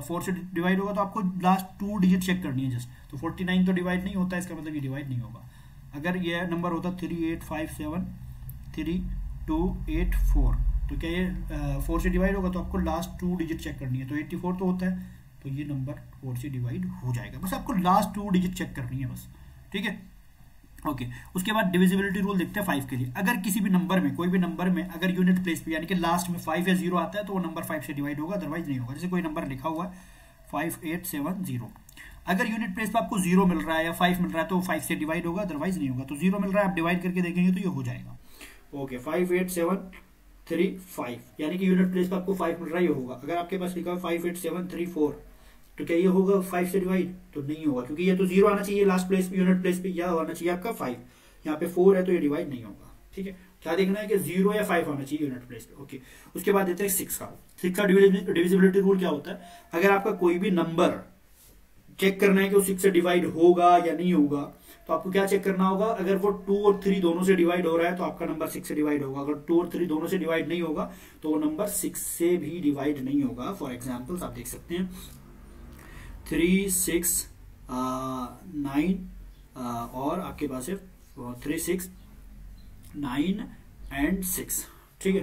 [SPEAKER 1] 4 से डिवाइड होगा, तो आपको लास्ट 2 डिजिट चेक करनी है जस्ट। तो 49 तो डिवाइड नहीं होता, इसका मतलब ये डिवाइड नहीं होगा। अगर ये नंबर होता 38573284, तो क्या ये 4 से डिवाइड होगा, तो आपको लास्ट 2 डिजिट चेक करनी है। तो 84 तो होता है, तो ये नंबर 4 से डिवाइड हो जाएगा। बस आपको लास्ट 2 डिजिट चेक करनी है बस, ठीक है। ओके, उसके बाद डिविजिबिलिटी रूल देखते हैं 5 के लिए। अगर किसी भी नंबर में, कोई भी नंबर में अगर यूनिट प्लेस पे यानी कि लास्ट में 5 या 0 आता है, तो वो नंबर 5 से डिवाइड होगा, अदरवाइज नहीं होगा। जैसे कोई नंबर लिखा हुआ है 5870, अगर यूनिट प्लेस पे आपको 0 मिल रहा है या 5 मिल रहा है, तो 5 से डिवाइड होगा, अदरवाइज नहीं होगा। तो 0 मिल रहा है, आप डिवाइड करके देखेंगे तो ये हो जाएगा। ओके, 58735, यानी कि यूनिट प्लेस पे आपको 5 मिल रहा है, ये होगा। अगर आपके पास लिखा है 58734, तो क्या ये होगा 5 से डिवाइड? तो नहीं होगा, क्योंकि ये तो 0 आना चाहिए लास्ट प्लेस पे, यूनिट प्लेस पे, या आना चाहिए आपका 5। यहाँ पे 4 है, तो ये डिवाइड नहीं होगा, ठीक है। क्या देखना है कि 0 या 5 आना चाहिए यूनिट प्लेस पे। ओके, उसके बाद देते हैं 6 का। 6 का डिविजिबिलिटी रूल क्या होता है? अगर आपका कोई भी नंबर चेक करना है कि वो 6 से डिवाइड होगा या नहीं होगा, तो आपको क्या चेक करना होगा? अगर वो 2 और 3 दोनों से डिवाइड हो रहा है, तो आपका नंबर 6 से डिवाइड होगा। अगर 2 और 3 दोनों से डिवाइड नहीं होगा, तो वो नंबर 6 से भी डिवाइड नहीं होगा। फॉर एग्जाम्पल आप देख सकते हैं 3 6 9 और आपके पास है 3 6 9 एंड 6, ठीक है।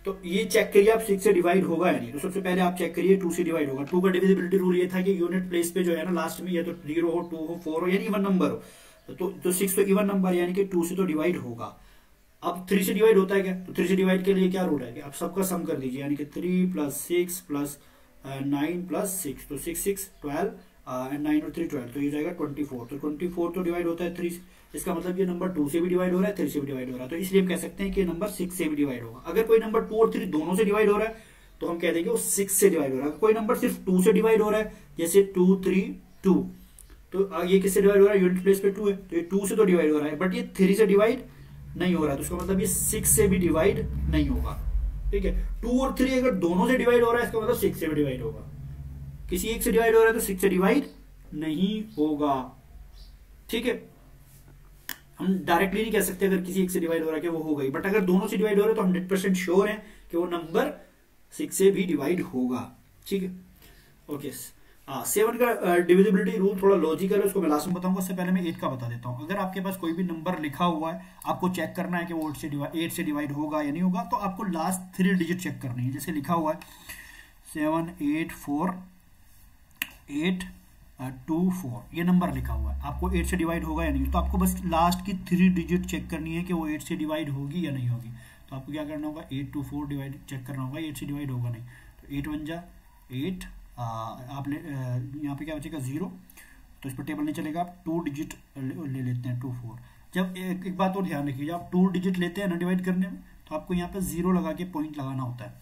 [SPEAKER 1] तो ये चेक करिए आप 6 से डिवाइड होगा या नहीं। तो सबसे पहले आप चेक करिए 2 से डिवाइड होगा। 2 का डिविजिबिलिटी रूल ये था कि यूनिट प्लेस पे जो है ना लास्ट में, या तो 0 हो, 2 हो, 4 हो, यानी इवन नंबर हो, तो 6 तो इवन नंबर, यानी कि 2 से तो डिवाइड होगा। अब 3 से डिवाइड होता है क्या? तो 3 से डिवाइड के लिए क्या रूल है कि आप सबका सम कर दीजिए, यानी कि 3 + 6 + 9 + 6, तो 6 6 12 एंड 9 और 3 12, तो ये जाएगा 24। तो 24 तो डिवाइड होता है 3 से, इसका मतलब ये नंबर 2 से भी डिवाइड हो रहा है, 3 से भी डिवाइड हो रहा है। तो इसलिए हम कह सकते हैं कि नंबर 6 से भी डिवाइड होगा। अगर कोई नंबर 2 और 3 दोनों से डिवाइड हो रहा है, तो हम कह देंगे वो 6 से डिवाइड हो रहा है। कोई नंबर सिर्फ 2 से डिवाइड हो रहा है, जैसे 2 3 2, तो ये किससे डिवाइड हो रहा है? यूनिट प्लेस पे 2 है, तो ये 2 से तो डिवाइड हो रहा है, बट ये 3 से डिवाइड नहीं हो रहा है, तो इसका मतलब ये 6 से भी डिवाइड नहीं होगा, ठीक है। 2 और 3 अगर दोनों से डिवाइड हो रहा है, इसका मतलब 6 से भी डिवाइड होगा। किसी एक से डिवाइड हो रहा है, तो 6 से डिवाइड नहीं होगा, ठीक है। हम डायरेक्टली नहीं कह सकते अगर किसी एक से डिवाइड हो रहा है कि वो हो गई, बट अगर दोनों से डिवाइड हो रहा है, तो 100% श्योर है कि वो नंबर 6 से भी डिवाइड होगा, ठीक है। ओके, 7 का डिविजिबिलिटी रूल थोड़ा लॉजिकल है, उसको मैं लास्ट में बताऊंगा। उससे पहले मैं 8 का बता देता हूं। अगर आपके पास कोई भी नंबर लिखा हुआ है, आपको चेक करना है कि वो 8 से डिवाइड होगा या नहीं होगा, तो आपको लास्ट 3 डिजिट चेक करनी है। जैसे लिखा हुआ है 784824, ये नंबर लिखा हुआ है, आपको 8 से डिवाइड होगा या नहीं, तो आपको बस लास्ट की 3 डिजिट चेक करनी है कि वो 8 से डिवाइड होगी या नहीं होगी। तो आपको क्या करना होगा? 824 डिवाइड चेक करना होगा, 8 से डिवाइड होगा नहीं, तो 8 1 जा 8, आप यहाँ पे क्या बचेगा 0, तो इस पर टेबल नहीं चलेगा, आप 2 डिजिट ले लेते हैं 24। जब एक बात और ध्यान रखिए, जब आप 2 डिजिट लेते हैं ना डिवाइड करने में, तो आपको यहाँ पे 0 लगा के पॉइंट लगाना होता है,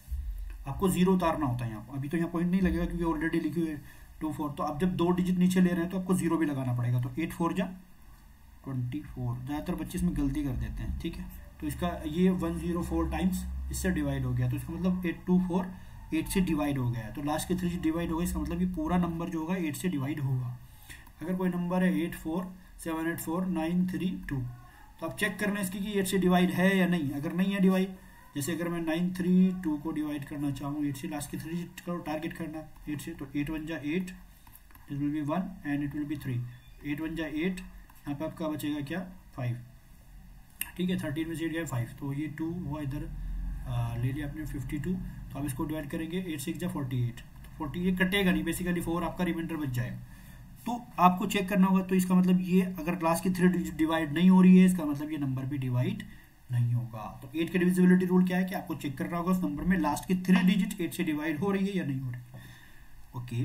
[SPEAKER 1] आपको 0 उतारना होता है यहाँ पर। अभी तो यहाँ पॉइंट नहीं लगेगा क्योंकि ऑलरेडी लिखी हुई है 24, तो आप जब 2 डिजिट नीचे ले रहे हैं, तो आपको 0 भी लगाना पड़ेगा। तो 8 4 जा 24, ज़्यादातर बच्चे इसमें गलती कर देते हैं, ठीक है। तो इसका ये 104 टाइम्स इससे डिवाइड हो गया, तो इसका मतलब 824 8 से डिवाइड हो गया है, तो लास्ट के 3 से डिवाइड हो गया, इसका मतलब ये पूरा नंबर जो होगा 8 से डिवाइड होगा। अगर कोई नंबर है 847849332, तो आप चेक करना है इसकी कि 8 से डिवाइड है या नहीं। अगर नहीं है डिवाइड, जैसे अगर मैं 932 को डिवाइड करना चाहूँ 8 से, लास्ट के 3 डिजिट को टारगेट करना 8 से, तो 8 1 जा 8, it will be 1 and it will be 3, 8 1 जा 8, यहाँ पे आपका बचेगा क्या 5, ठीक है। 13 में से 8 गया 5, तो ये 2 हुआ इधर ले लिया आपने 52, तो आप इसको डिवाइड करेंगे 8 6 जा 48, तो 40 ये कटेगा नहीं, बेसिकली 4 आपका रिमाइंडर बच जाएगा। तो आपको चेक करना होगा, तो इसका मतलब ये अगर लास्ट की 3 डिजिट डिवाइड नहीं हो रही है, इसका मतलब ये नंबर भी डिवाइड नहीं होगा। तो 8 का डिविजिबिलिटी रूल क्या है कि आपको चेक करना होगा उस नंबर में लास्ट की 3 डिजिट 8 से डिवाइड हो रही है या नहीं हो रही है, ओके।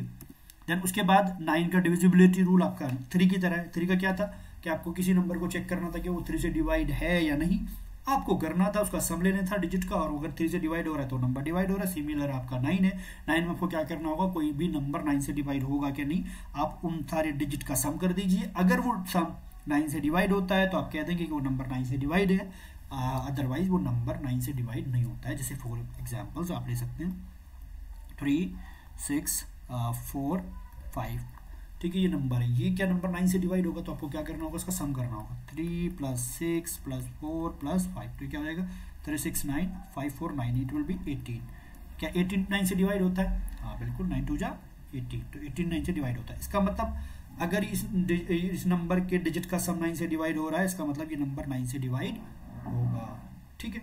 [SPEAKER 1] देन उसके बाद 9 का डिविजिबिलिटी रूल आपका 3 की तरह है। 3 का क्या था कि आपको किसी नंबर को चेक करना था कि वो 3 से डिवाइड है या नहीं, आपको करना था उसका सम लेना था डिजिट का, और अगर 3 से डिवाइड हो रहा है तो नंबर डिवाइड हो रहा है। सिमिलर आपका 9 है, 9 में आपको क्या करना होगा, कोई भी नंबर 9 से डिवाइड होगा कि नहीं, आप उन सारे डिजिट का सम कर दीजिए। अगर वो सम 9 से डिवाइड होता है तो आप कह देंगे कि वो नंबर 9 से डिवाइड है, अदरवाइज वो नंबर 9 से डिवाइड नहीं होता है। जैसे फॉर एग्जाम्पल्स आप ले सकते हैं 3, 6, 4, 5, ठीक है, ये नंबर है, ये क्या नंबर 9 से डिवाइड होगा, तो आपको क्या करना होगा, इसका सम करना होगा। 3 + 6 + 4 + 5, तो क्या हो जाएगा 3, 6, 9, 5, 4, 9, इट विल बी 18। क्या 18 9 से डिवाइड होता है? हाँ बिल्कुल, 9 2 जा 18, तो 18 9 से डिवाइड होता है। इसका मतलब अगर इस नंबर के डिजिट का सम 9 से डिवाइड हो रहा है, इसका मतलब ये नंबर 9 से डिवाइड होगा, ठीक है।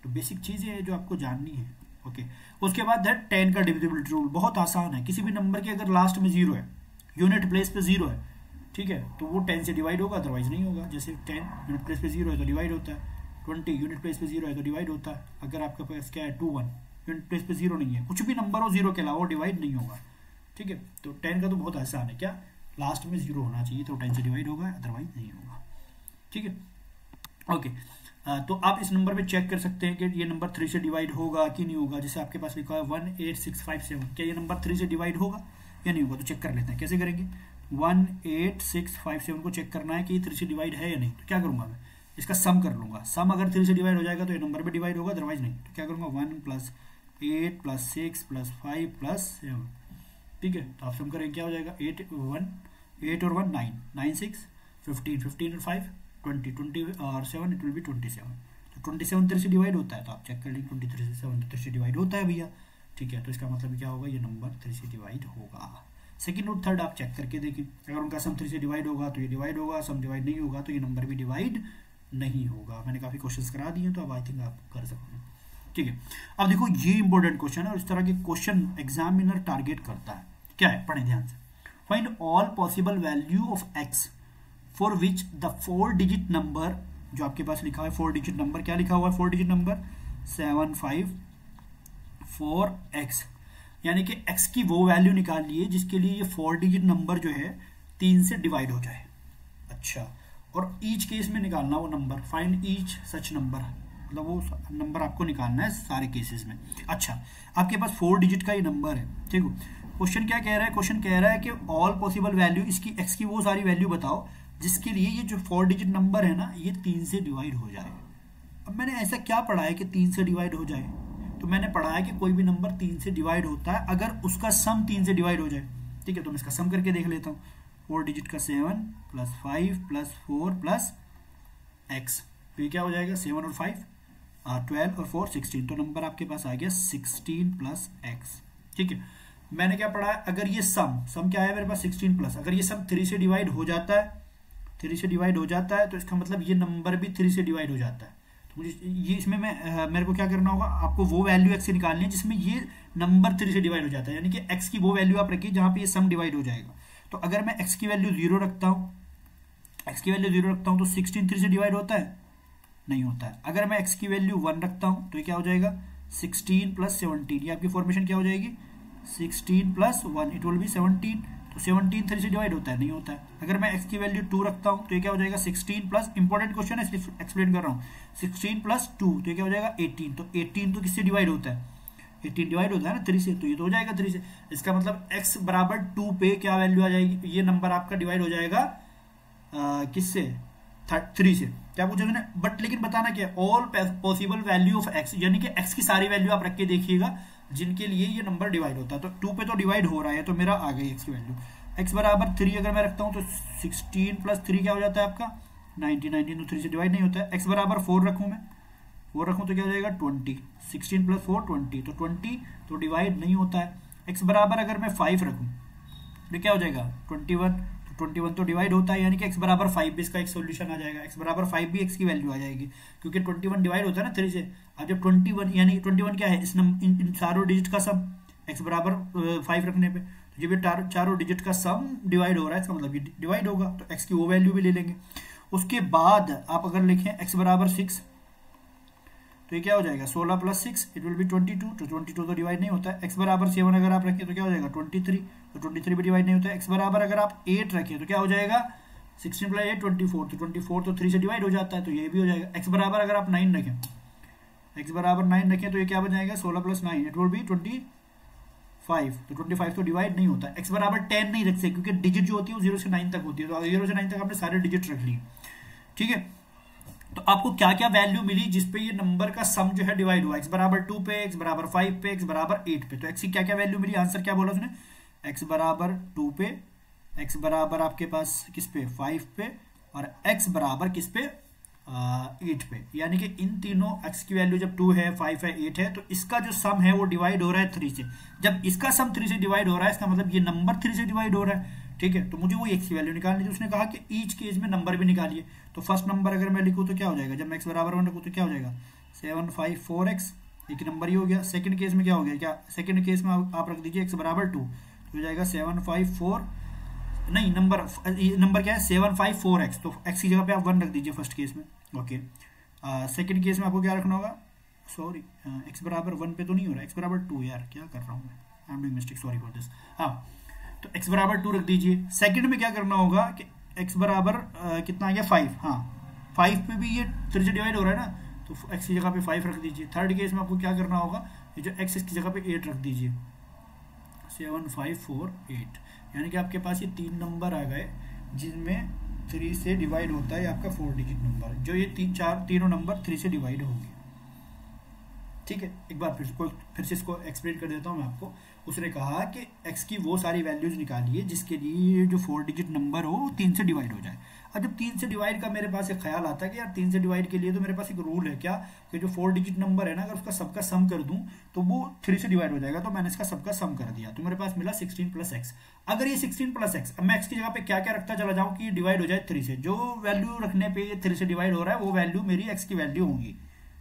[SPEAKER 1] तो बेसिक चीज़ें है जो आपको जाननी है, ओके। उसके बाद है 10 का डिविजिबिलिटी रूल, बहुत आसान है। किसी भी नंबर के अगर लास्ट में 0 है, यूनिट प्लेस पे 0 है, ठीक है, तो वो 10 से डिवाइड होगा, अदरवाइज नहीं होगा। जैसे 10 यूनिट प्लेस पे 0 है तो डिवाइड होता है, 20 यूनिट प्लेस पे 0 है तो डिवाइड होता है। अगर आपके पास क्या है 2 1 यूनिट प्लेस पे 0 नहीं है, कुछ भी नंबर हो 0 के अलावा डिवाइड नहीं होगा, ठीक है। तो 10 का तो बहुत आसान है, क्या लास्ट में 0 होना चाहिए तो 10 से डिवाइड होगा, अदरवाइज नहीं होगा, ठीक है, ओके। तो आप इस नंबर पे चेक कर सकते हैं कि ये नंबर 3 से डिवाइड होगा कि नहीं होगा। जैसे आपके पास लिखा है 18657, क्या ये नंबर 3 से डिवाइड होगा या नहीं होगा, तो चेक कर लेते हैं। कैसे करेंगे, 18657 को चेक करना है कि ये 3 से डिवाइड है या नहीं, तो क्या करूंगा मैं, इसका सम कर लूंगा। सम अगर 3 से डिवाइड हो जाएगा तो ये नंबर भी डिवाइड होगा, अदरवाइज नहीं। तो क्या करूंगा, 1 + 8 + 6 + 5 + 7, ठीक है। तो आप सम करेंगे क्या हो जाएगा, 8 और 1 9, 9 6 15, 15 और 5 20, 20 और 7 इट विल बी 27। तो 27 3 से डिवाइड होता है, तो आप चेक कर लेंगे 23 से 7 3 से डिवाइड होता है भैया, ठीक है। तो इसका मतलब क्या होगा, ये नंबर 3 से डिवाइड होगा। सेकंड और थर्ड आप चेक करके देखें, अगर उनका सम 3 से डिवाइड होगा तो ये डिवाइड होगा, सम डिवाइड नहीं होगा तो ये नंबर भी डिवाइड नहीं होगा। मैंने काफ़ी क्वेश्चंस करा दिए, तो अब आई थिंक आप कर सकते हैं, ठीक है। अब देखो ये इंपॉर्टेंट क्वेश्चन है और इस तरह के क्वेश्चन एग्जामिनर टारगेट करता है। क्या है, पढ़ें ध्यान से। Find all possible value of x for which the 4 digit number, जो आपके पास लिखा है 4 डिजिट नंबर, क्या लिखा हुआ है 4 डिजिट नंबर 754x, यानी कि x की वो वैल्यू निकाल लिए जिसके लिए ये 4 डिजिट नंबर जो है 3 से डिवाइड हो जाए। अच्छा, और ईच केस में निकालना वो number, find each such number, मतलब वो नंबर आपको निकालना है सारे केसेस में। अच्छा, आपके पास 4 डिजिट का ये नंबर है, ठीक है। क्वेश्चन क्या कह रहा है, क्वेश्चन कह रहा है कि ऑल पॉसिबल वैल्यू, इसकी x की वो सारी वैल्यू बताओ जिसके लिए ये जो 4 डिजिट नंबर है ना, ये 3 से डिवाइड हो जाए। अब मैंने ऐसा क्या पढ़ा है कि 3 से डिवाइड हो जाए, तो मैंने पढ़ा है कि कोई भी नंबर 3 से डिवाइड होता है अगर उसका सम 3 से डिवाइड हो जाए, ठीक है। तो मैं इसका सम करके देख लेता हूँ। 4 डिजिट का 7 + 5 + 4 + x, तो ये क्या हो जाएगा, 7 और 5 12 और 4 16, तो नंबर आपके पास आ गया 16 + x, ठीक है। मैंने क्या पढ़ा है, अगर ये सम क्या है मेरे पास 16 प्लस, अगर ये सम 3 से डिवाइड हो जाता है, 3 से डिवाइड हो जाता है, तो इसका मतलब ये नंबर भी 3 से डिवाइड हो जाता है। तो मुझे ये इसमें मेरे को क्या करना होगा, आपको वो वैल्यू x से निकालनी है जिसमें ये नंबर 3 से डिवाइड हो जाता है, यानी कि x की वो वैल्यू आप रखिए जहां पे ये सम डिवाइड हो जाएगा। तो अगर मैं x की वैल्यू 0 रखता हूँ, तो 16 3 से डिवाइड होता है, नहीं होता है। अगर मैं x की वैल्यू 1 रखता हूँ तो ये क्या हो जाएगा, 16 + 17, ये आपकी फॉर्मेशन क्या हो जाएगी, 16 + 1 इट विल बी 17, तो 17 3 से डिवाइड होता है, नहीं होता है। अगर मैं x की वैल्यू 2 रखता हूं तो ये क्या हो जाएगा, 16 प्लस, इंपॉर्टेंट क्वेश्चन है इसलिए एक्सप्लेन कर रहा हूं, 16 + 2 तो ये क्या हो जाएगा 18, तो 18 तो किससे डिवाइड होता है, 18 डिवाइड होता है ना 3 से, तो ये तो हो जाएगा 3 से। इसका मतलब x = 2 पे क्या वैल्यू आ जाएगी, ये नंबर आपका डिवाइड हो जाएगा किससे, 3 से। क्या पूछा मैंने, बट लेकिन बताना क्या, all possible value of x, यानी कि x की सारी वैल्यू आप रख के देखिएगा जिनके लिए ये नंबर डिवाइड होता है। तो 2 पे तो डिवाइड हो रहा है, तो मेरा आ गई x की वैल्यू। x = 3 अगर मैं रखता हूं तो 16 + 3 क्या हो जाता है आपका 19, 19 तो 3 से डिवाइड नहीं होता है। x = 4 रखूं मैं, 4 रखूं तो क्या हो जाएगा 20, 16 + 4 20, तो 20 तो डिवाइड नहीं होता है। x = अगर मैं 5 रखूं तो क्या हो जाएगा 21, तो 21 तो डिवाइड होता है, यानी कि x = 5 भी इसका एक सोल्यूशन आ जाएगा। x = 5 भी x की वैल्यू आ जाएगी क्योंकि 21 डिवाइड होता है ना 3 से। अब जब 21 यानी 21 क्या है, इन चारों डिजिट का सम, x = 5 रखने पे, तो जब ये चारों डिजिट का सम डिवाइड हो रहा है इसका मतलब ये डिवाइड होगा, तो x की वो वैल्यू भी ले लेंगे। उसके बाद आप अगर लिखें x = 6 तो ये क्या हो जाएगा 16 + 6 इट विल बी 22, तो 22 तो डिवाइड नहीं होता है। x = 7 अगर आप रखें तो क्या हो जाएगा 23, तो 23 भी डिवाइड नहीं होता है। x = अगर आप 8 रखें तो क्या हो जाएगा 16 प्लस 8 24, तो 24 तो 3 से डिवाइड हो जाता है, तो ये भी हो जाएगा। एक्स बराबर अगर आप 9 रखें, एक्स बराबर 9 रखें तो ये क्या बन जाएगा 16 प्लस 9 इट विल बी 25, तो 25 तो डिवाइड नहीं होता। एक्स बराबर 10 नहीं रखते क्योंकि डिजिट जो होती है वो 0 से 9 तक होती है, तो 0 से 9 तक आपने सारे डिजिट रख लिए, ठीक है। तो आपको क्या क्या वैल्यू मिली जिसपे ये नंबर का सम जो है डिवाइड हुआ, एक्स बराबर 2 पे, एक्स बराबर 5 पे, एक्स बराबर 8 पे। तो एक्स की क्या क्या वैल्यू मिली, आंसर क्या बोला उसने, एक्स बराबर 2 पे, एक्स बराबर आपके पास किस पे 5 पे, और एक्स बराबर किस पे 8 पे। यानी कि इन तीनों एक्स की वैल्यू जब 2 है, 5 है, 8 है, तो इसका जो सम है वो डिवाइड हो रहा है 3 से। जब इसका सम 3 से डिवाइड हो रहा है इसका मतलब ये नंबर 3 से डिवाइड हो रहा है, ठीक है। तो मुझे वो एक्स की वैल्यू निकालनी थी। उसने कहा कि ईच केस में नंबर भी निकालिए। तो फर्स्ट नंबर अगर मैं लिखूँ तो क्या हो जाएगा, जब मैं एक्स बराबर 1 रखूँ तो क्या हो जाएगा 754x, एक नंबर ही हो गया। सेकंड केस में क्या हो गया, क्या सेकंड केस में आप रख दीजिए एक्स बराबर 2, तो हो जाएगा 754, नहीं नंबर क्या है 754x, तो x की जगह पे आप 1 रख दीजिए फर्स्ट केस में, ओके। सेकंड केस में आपको क्या रखना होगा, सॉरी x बराबर 1 पे तो नहीं हो रहा, x बराबर 2, यार क्या कर रहा हूँ मैं, I am doing mistake, sorry for this. हाँ, तो x बराबर 2 रख दीजिए। सेकंड में क्या करना होगा कि x बराबर कितना आ गया 5, हाँ 5 पे भी ये 3 से डिवाइड हो रहा है ना, तो x की जगह पे 5 रख दीजिए। थर्ड केस में आपको क्या करना होगा, ये जो x की जगह पे 8 रख दीजिए, 7548, यानी कि आपके पास ये 3 नंबर आ गए जिनमें 3 से डिवाइड होता है आपका 4 डिजिट नंबर, जो ये तीनों नंबर 3 से डिवाइड होंगे, ठीक है। एक बार फिर से इसको एक्सप्लेन कर देता हूँ मैं आपको। उसने कहा कि x की वो सारी वैल्यूज निकालिए जिसके लिए जो 4 डिजिट नंबर हो वो 3 से डिवाइड हो जाए। अब जब 3 से डिवाइड का मेरे पास एक ख्याल आता है कि यार 3 से डिवाइड के लिए तो मेरे पास एक रूल है क्या, कि जो 4 डिजिट नंबर है ना अगर उसका सबका सम कर दूं तो वो 3 से डिवाइड हो जाएगा। तो मैंने इसका सबका सम कर दिया, तो मेरे पास मिला 16 प्लस एक्स। अगर ये 16 प्लस एक्स, अब मैं एक्स की जगह पे क्या क्या रखता चला जाऊं कि ये डिवाइड हो जाए 3 से, जो वैल्यू रखने पे ये 3 से डिवाइड हो रहा है वो वैल्यू मेरी एक्स की वैल्यू होगी,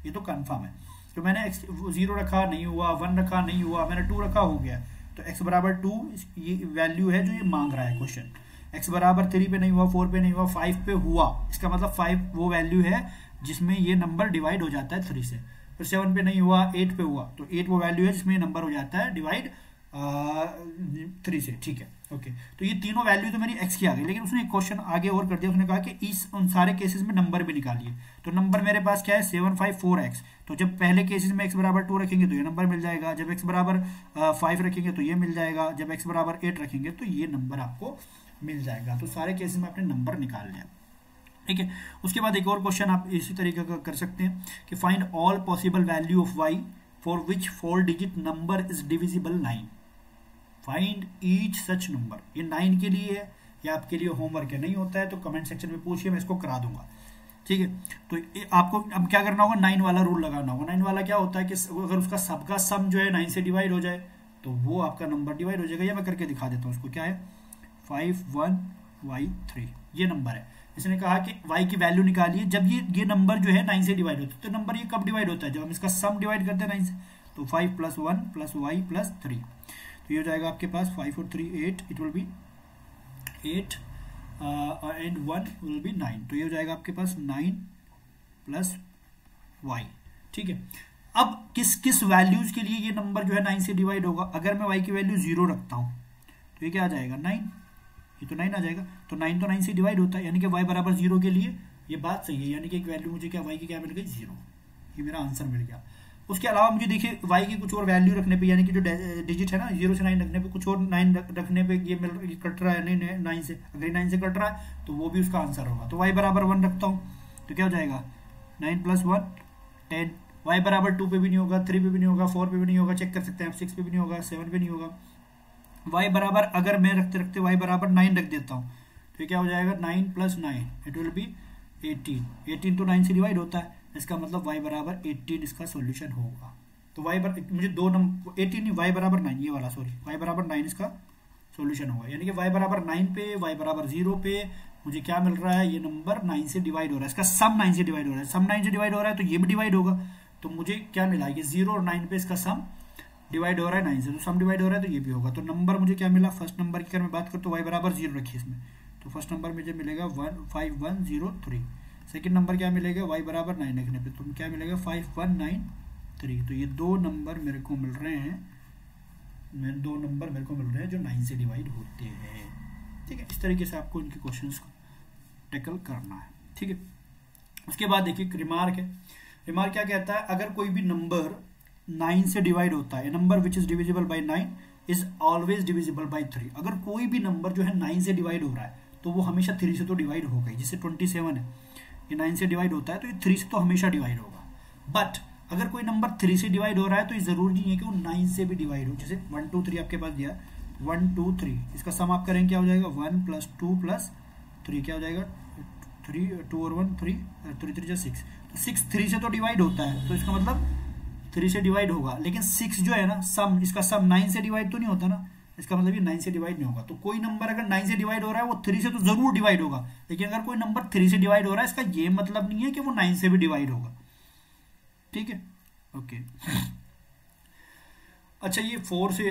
[SPEAKER 1] ये तो कन्फर्म है। तो मैंने एक्स 0 रखा नहीं हुआ, 1 रखा नहीं हुआ, मैंने 2 रखा हो गया, तो x बराबर 2 ये वैल्यू है जो ये मांग रहा है क्वेश्चन। x बराबर 3 पे नहीं हुआ, 4 पे नहीं हुआ, 5 पे हुआ, इसका मतलब 5 वो वैल्यू है जिसमें ये नंबर डिवाइड हो जाता है 3 से। फिर 7 पे नहीं हुआ, 8 पे हुआ, तो 8 वो वैल्यू है जिसमें ये नंबर हो जाता है डिवाइड 3 से, ठीक है, ओके। तो ये तीनों वैल्यू तो मेरी x की आ गई, लेकिन उसने एक क्वेश्चन आगे और कर दिया। उसने कहा कि उन सारे केसेस में नंबर भी निकालिए। तो नंबर मेरे पास क्या है 754x, तो जब पहले केसेस में x बराबर 2 रखेंगे तो ये नंबर मिल जाएगा, जब x बराबर 5 रखेंगे तो ये मिल जाएगा, जब x बराबर 8 रखेंगे तो ये नंबर आपको मिल जाएगा। तो सारे केसेस में आपने नंबर निकाल लिया, ठीक है। उसके बाद एक और क्वेश्चन आप इसी तरीके का कर सकते हैं कि find all possible value of y for which 4 digit number is divisible 9, find each such number. ये 9 के लिए है या आपके लिए होमवर्क है, नहीं होता है तो कमेंट सेक्शन में पूछिए, मैं इसको करा दूंगा, ठीक है। तो आपको अब क्या करना होगा, 9 वाला रूल लगाना होगा। 9 वाला क्या होता है कि अगर उसका सबका सम जो है 9 से डिवाइड हो जाए तो वो आपका नंबर डिवाइड हो जाएगा। या मैं करके दिखा देता हूँ उसको, क्या है 51y3 ये नंबर है। इसने कहा कि y की वैल्यू निकालिए जब ये नंबर जो है 9 से डिवाइड होता है। तो नंबर ये कब डिवाइड होता है, जब हम इसका सम डिवाइड करते हैं 9 से। तो 5 + 1 + y + 3, तो ये हो जाएगा आपके पास 5 और 3 8, it will be 8 and 1 will be 9, तो ये हो जाएगा आपके पास 9 + y, ठीक है। अब किस वैल्यूज के लिए ये नंबर जो है 9 से डिवाइड होगा। अगर मैं y की वैल्यू 0 रखता हूं तो ये क्या आ जाएगा 9, ये तो 9 आ जाएगा। तो 9 तो 9 से डिवाइड होता है, यानी कि y बराबर 0 के लिए ये बात सही है, यानी कि एक वैल्यू मुझे क्या y की क्या मिल गई 0, ये मेरा आंसर मिल गया। उसके अलावा मुझे देखिए y की कुछ और वैल्यू रखने पे, यानी कि जो डिजिट है ना 0 से 9 रखने पे, कुछ और 9 रखने पे ये कट रहा है नहीं 9 से, अगर 9 से कट रहा है तो वो भी उसका आंसर होगा। तो y बराबर 1 रखता हूँ तो क्या हो जाएगा 9 + 1 10, y बराबर 2 पे भी नहीं होगा, 3 पे भी नहीं होगा, 4 पे भी नहीं होगा, चेक कर सकते हैं आप, 6 पे भी नहीं होगा, 7 पे नहीं होगा। y बराबर अगर मैं रखते रखते y बराबर 9 रख देता हूँ तो क्या हो जाएगा 9 + 9 इट विल बी 18, 18 तो 9 से डिवाइड होता है, इसका मतलब y बराबर 18 इसका सॉल्यूशन होगा। तो y बराबर मुझे दो नंबर 18 नहीं, y बराबर 9 ये वाला, सॉरी y बराबर 9 इसका सॉल्यूशन होगा। यानी कि y बराबर 9 पे, y बराबर 0 पे मुझे क्या मिल रहा है, ये नंबर 9 से डिवाइड हो रहा है, इसका सम 9 से डिवाइड हो रहा है, सम 9 से डिवाइड हो रहा है तो ये भी डिवाइड होगा। तो मुझे क्या मिला, ये 0 और 9 पे इसका सम डिवाइड हो रहा है 9 से, तो सम डिवाइड हो रहा है तो ये भी होगा। तो नंबर मुझे क्या मिला, फर्स्ट नंबर की अगर मैं बात करूँ तो y बराबर 0 रखिए इसमें, तो फर्स्ट नंबर मुझे मिलेगा 5103। सेकंड नंबर क्या मिलेगा y बराबर 9 रखने पे, तो क्या मिलेगा 5193। तो ये दो नंबर मेरे को मिल रहे हैं, दो नंबर मेरे को मिल रहे हैं जो 9 से डिवाइड होते हैं, ठीक है। इस तरीके से आपको इनके क्वेश्चंस को टैकल करना है, ठीक है। उसके बाद देखिए रिमार्क है। रिमार्क क्या कहता है, अगर कोई भी नंबर 9 से डिवाइड होता है, number which is divisible bye 9 is always divisible by 3। अगर कोई भी नंबर जो है 9 से डिवाइड हो रहा है तो वो हमेशा 3 से तो डिवाइड होगा ही। जैसे 27 है, ये 9 से डिवाइड होता है तो ये 3 से तो हमेशा डिवाइड होगा। बट अगर कोई नंबर 3 से डिवाइड हो रहा है तो ये जरूरी नहीं है कि वो 9 से भी डिवाइड हो। जैसे 1 2 3 आपके पास दिया 1 2 3, इसका सम आप करेंगे क्या हो जाएगा 1 + 2 + 3 क्या हो जाएगा 3 2 और 1 3 3 3 6। तो 6 3 से तो डिवाइड होता है, तो इसका मतलब 3 से डिवाइड होगा। लेकिन 6 जो है ना सम, इसका सम 9 से डिवाइड तो नहीं होता ना, इसका मतलब ये 9 से डिवाइड नहीं होगा। तो कोई नंबर अगर 9 से डिवाइड हो रहा है वो 3 से तो जरूर डिवाइड होगा। लेकिन अगर कोई नंबर 3 से डिवाइड हो रहा है इसका ये मतलब नहीं है कि वो 9 से भी डिवाइड होगा, ठीक है, ओके। अच्छा, ये 4 से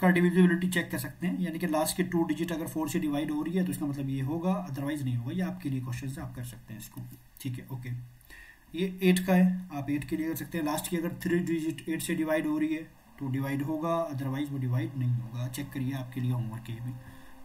[SPEAKER 1] का डिविजिबिलिटी चेक कर सकते हैं, यानी कि लास्ट के 2 डिजिट अगर 4 से डिवाइड हो रही है तो इसका मतलब ये होगा, अदरवाइज नहीं होगा। ये आपके लिए क्वेश्चन से आप कर सकते हैं इसको, ठीक है, ओके। ये 8 का है, आप 8 के लिए कर सकते हैं। लास्ट की अगर 3 डिजिट 8 से डिवाइड हो रही है तो डिवाइड होगा, अदरवाइज वो डिवाइड नहीं होगा। चेक करिए, आपके लिए होमवर्क है भी,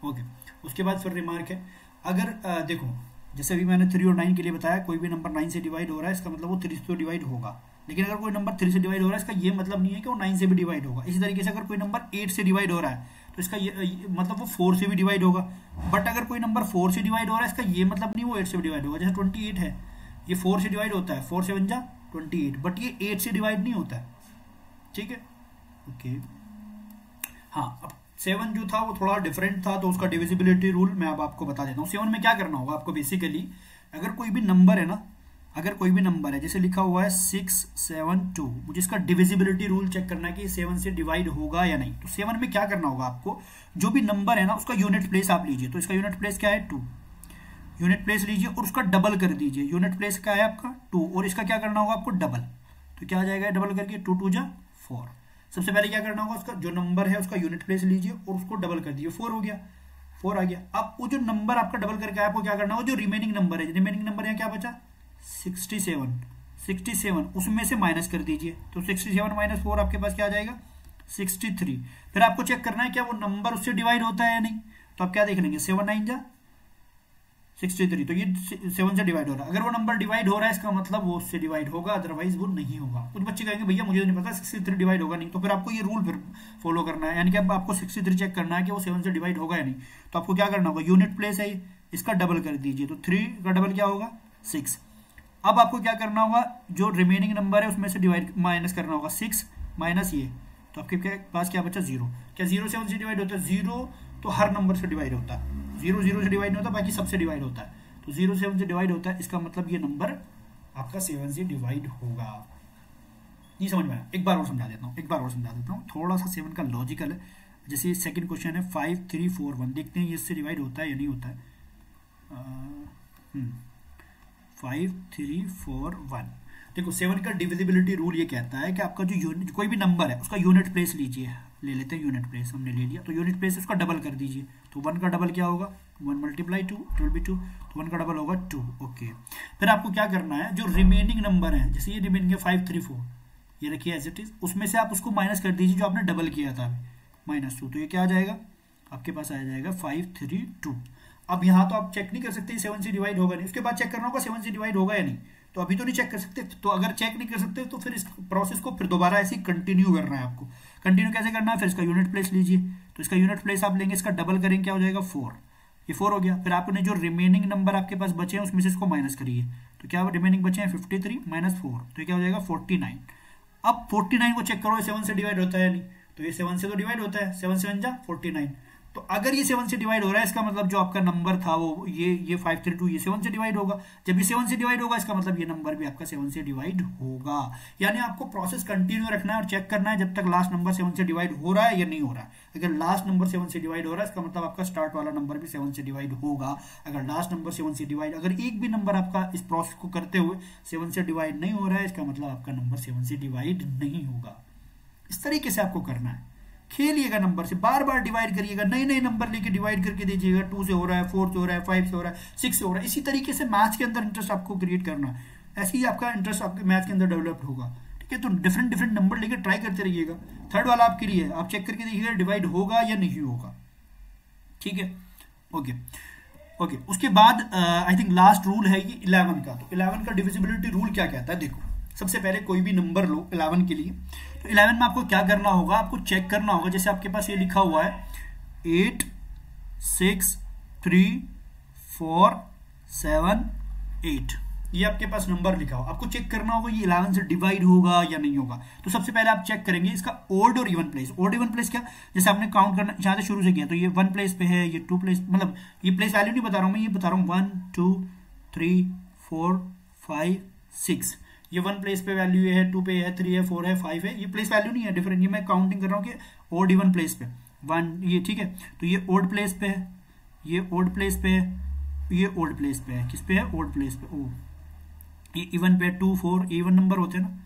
[SPEAKER 1] ओके। उसके बाद फिर रिमार्क है, अगर देखो जैसे अभी मैंने 3 और 9 के लिए बताया, कोई भी नंबर 9 से डिवाइड हो रहा है इसका मतलब वो 3 से तो डिवाइड होगा। लेकिन अगर कोई नंबर 3 से डिवाइड हो रहा है इसका ये मतलब नहीं है कि वो 9 से भी डिवाइड होगा। इसी तरीके से अगर कोई नंबर 8 से डिवाइड हो रहा है तो इसका ये मतलब वो 4 से भी डिवाइड होगा। बट अगर कोई नंबर 4 से डिवाइड हो रहा है इसका ये मतलब नहीं वो 8 से भी डिवाइड होगा। जैसे 28 है, ये 4 से डिवाइड होता है, 4 7 जा 28, बट ये 8 से डिवाइड नहीं होता है, ठीक है, ओके। हाँ, अब 7 जो था वो थोड़ा डिफरेंट था, तो उसका डिविजिबिलिटी रूल मैं अब आपको बता देता हूँ। 7 में क्या करना होगा आपको, बेसिकली अगर कोई भी नंबर है ना, अगर कोई भी नंबर है जैसे लिखा हुआ है 6 7 2, मुझे इसका डिविजिबिलिटी रूल चेक करना है कि 7 से डिवाइड होगा या नहीं। तो 7 में क्या करना होगा आपको, जो भी नंबर है ना उसका यूनिट प्लेस आप लीजिए। तो इसका यूनिट प्लेस क्या है 2, यूनिट प्लेस लीजिए और उसका डबल कर दीजिए। यूनिट प्लेस क्या है आपका 2, और इसका क्या करना होगा आपको डबल। तो क्या आ जाएगा डबल करके 2 2 जा 4। सबसे पहले क्या करना होगा, उसका जो नंबर है उसका यूनिट प्लेस लीजिए और उसको डबल कर दीजिए, 4 हो गया, 4 आ गया। अब वो जो नंबर आपका डबल करके आपको क्या करना होगा, जो रिमेनिंग नंबर है, रिमेनिंग नंबर यहाँ क्या बचा 67, उसमें से माइनस कर दीजिए। तो 67 - 4 आपके पास क्या आ जाएगा 63। फिर आपको चेक करना है क्या वो नंबर उससे डिवाइड होता है या नहीं। तो आप क्या देख लेंगे 7 9 जा 63, तो ये 7 से डिवाइड हो रहा है। अगर वो नंबर डिवाइड हो रहा है इसका मतलब वो उससे डिवाइड होगा, अदरवाइज वो नहीं होगा। कुछ बच्चे कहेंगे भैया मुझे नहीं पता 63 डिवाइड होगा नहीं, तो फिर आपको ये रूल फिर फॉलो करना है, यानी कि अब आपको 63 चेक करना है कि वो 7 से डिवाइड होगा या नहीं। तो आपको क्या करना होगा, यूनिट प्लेस है इसका डबल कर दीजिए। तो 3 का डबल क्या होगा 6। अब आपको क्या करना होगा, जो रिमेनिंग नंबर है उसमें से डिवाइड माइनस करना होगा, 6 माइनस ये, तो आपके पास क्या बचा 0। क्या 0 7 से डिवाइड होता है, 0 तो हर नंबर से डिवाइड होता है, 0 0 से डिवाइड नहीं होता, बाकी सबसे डिवाइड होता है। तो 0 7 से डिवाइड होता है, इसका मतलब ये नंबर आपका 7 से डिवाइड होगा। नहीं समझ में आया, एक बार और समझा देता हूँ, थोड़ा सा 7 का लॉजिकल है। जैसे सेकंड क्वेश्चन है 5 3 4 1, देखते हैं ये इससे डिवाइड होता है या नहीं होता है। 5 3 4 1, देखो 7 का डिविजिबिलिटी रूल ये कहता है कि आपका जो यूनिट कोई भी नंबर है उसका यूनिट प्लेस लीजिए, ले लेते हैं यूनिट प्लेस, हमने ले लिया। तो यूनिट प्लेस उसका डबल कर दीजिए। तो 1 का डबल क्या होगा 1 × 2 इट विल बी 2, तो 1 का डबल होगा 2, ओके। फिर आपको क्या करना है, जो रिमेनिंग नंबर है, जैसे ये रिमेनिंग है 5 3 4, ये रखिए एज इट इज, उसमें से आप उसको माइनस कर दीजिए जो आपने डबल किया था -2। तो ये क्या आ जाएगा आपके पास आ जाएगा 5 3 2। अब यहाँ तो आप चेक नहीं कर सकते 7 से डिवाइड होगा नहीं, उसके बाद चेक करना होगा 7 से डिवाइड होगा या नहीं। तो अभी तो नहीं चेक कर सकते, तो अगर चेक नहीं कर सकते तो फिर इस प्रोसेस को फिर दोबारा ऐसे कंटिन्यू करना है आपको। कंटिन्यू कैसे करना है, फिर इसका यूनिट प्लेस लीजिए। तो इसका यूनिट प्लेस आप लेंगे, इसका डबल करेंगे, क्या हो जाएगा 4, ये 4 हो गया। फिर आपने जो रिमेनिंग नंबर आपके पास बचे हैं उसमें से इसको माइनस करिए। तो क्या रिमेनिंग बचे हैं 53 - 4, तो ये क्या हो जाएगा 49। अब 49 को चेक करो 7 से डिवाइड होता है या नहीं। तो ये 7 से तो डिवाइड होता है, 7 7 जा 49। तो अगर ये 7 से डिवाइड हो रहा है इसका मतलब जो आपका नंबर था वो ये 5 3 2 ये 7 से डिवाइड होगा। जब ये 7 से डिवाइड होगा इसका मतलब ये नंबर भी आपका 7 से डिवाइड होगा। यानी आपको प्रोसेस कंटिन्यू रखना है और चेक करना है जब तक लास्ट नंबर 7 से डिवाइड हो रहा है या नहीं हो रहा है। अगर लास्ट नंबर 7 से डिवाइड हो रहा है इसका मतलब आपका स्टार्ट वाला नंबर भी 7 से डिवाइड होगा। अगर लास्ट नंबर 7 से डिवाइड, अगर एक भी नंबर आपका इस प्रोसेस को करते हुए 7 से डिवाइड नहीं हो रहा है इसका मतलब आपका नंबर 7 से डिवाइड नहीं होगा। इस तरीके से आपको करना है, खेलिएगा नंबर से, बार बार डिवाइड करिएगा, नए नए नंबर लेके डिवाइड करके दीजिएगा। 2 से हो रहा है, 4 से हो रहा है, 5 से हो रहा है, 6 से हो रहा है। इसी तरीके से मैथ्स के अंदर इंटरेस्ट आपको क्रिएट करना है, ऐसे ही आपका इंटरेस्ट आपके मैथ्स के अंदर डेवलप होगा। ठीक है, तो डिफरेंट डिफरेंट नंबर लेके ट्राई करते रहिएगा। थर्ड वाला आपके लिए है, आप चेक करके देखिएगा डिवाइड होगा या नहीं होगा। ठीक है, ओके ओके उसके बाद आई थिंक लास्ट रूल है ये 11 का। तो 11 का डिविजिबिलिटी रूल क्या कहता है, देखो सबसे पहले कोई भी नंबर लो 11 के लिए, तो 11 में आपको क्या करना होगा, आपको चेक करना होगा, जैसे आपके पास ये लिखा हुआ है 8 6 3 4 7 8, ये आपके पास नंबर लिखा हो, आपको चेक करना होगा ये 11 से डिवाइड होगा या नहीं होगा। तो सबसे पहले आप चेक करेंगे इसका ओड और even place. Odd even place क्या, जैसे आपने काउंट करना जहां से शुरू से किया, तो ये 1 प्लेस पे है, ये 2 प्लेस, मतलब ये प्लेस वैल्यू नहीं बता रहा हूं मैं, ये बता रहा हूं 1 2 3 4 5 6, ये 1 प्लेस पे वैल्यू है, 2 पे है, 3 है, 4 है, 5 है, ये प्लेस वैल्यू नहीं है, डिफरेंट, ये मैं काउंटिंग कर रहा हूँ कि ओड इवन प्लेस पे 1 ये ठीक है। तो ये ओड प्लेस पे है, ये ओड प्लेस पे है, ये ओड प्लेस पे है, किस पे है, ओड प्लेस पे। ओ ये इवन पे 2 4 इवन नंबर होते हैं ना,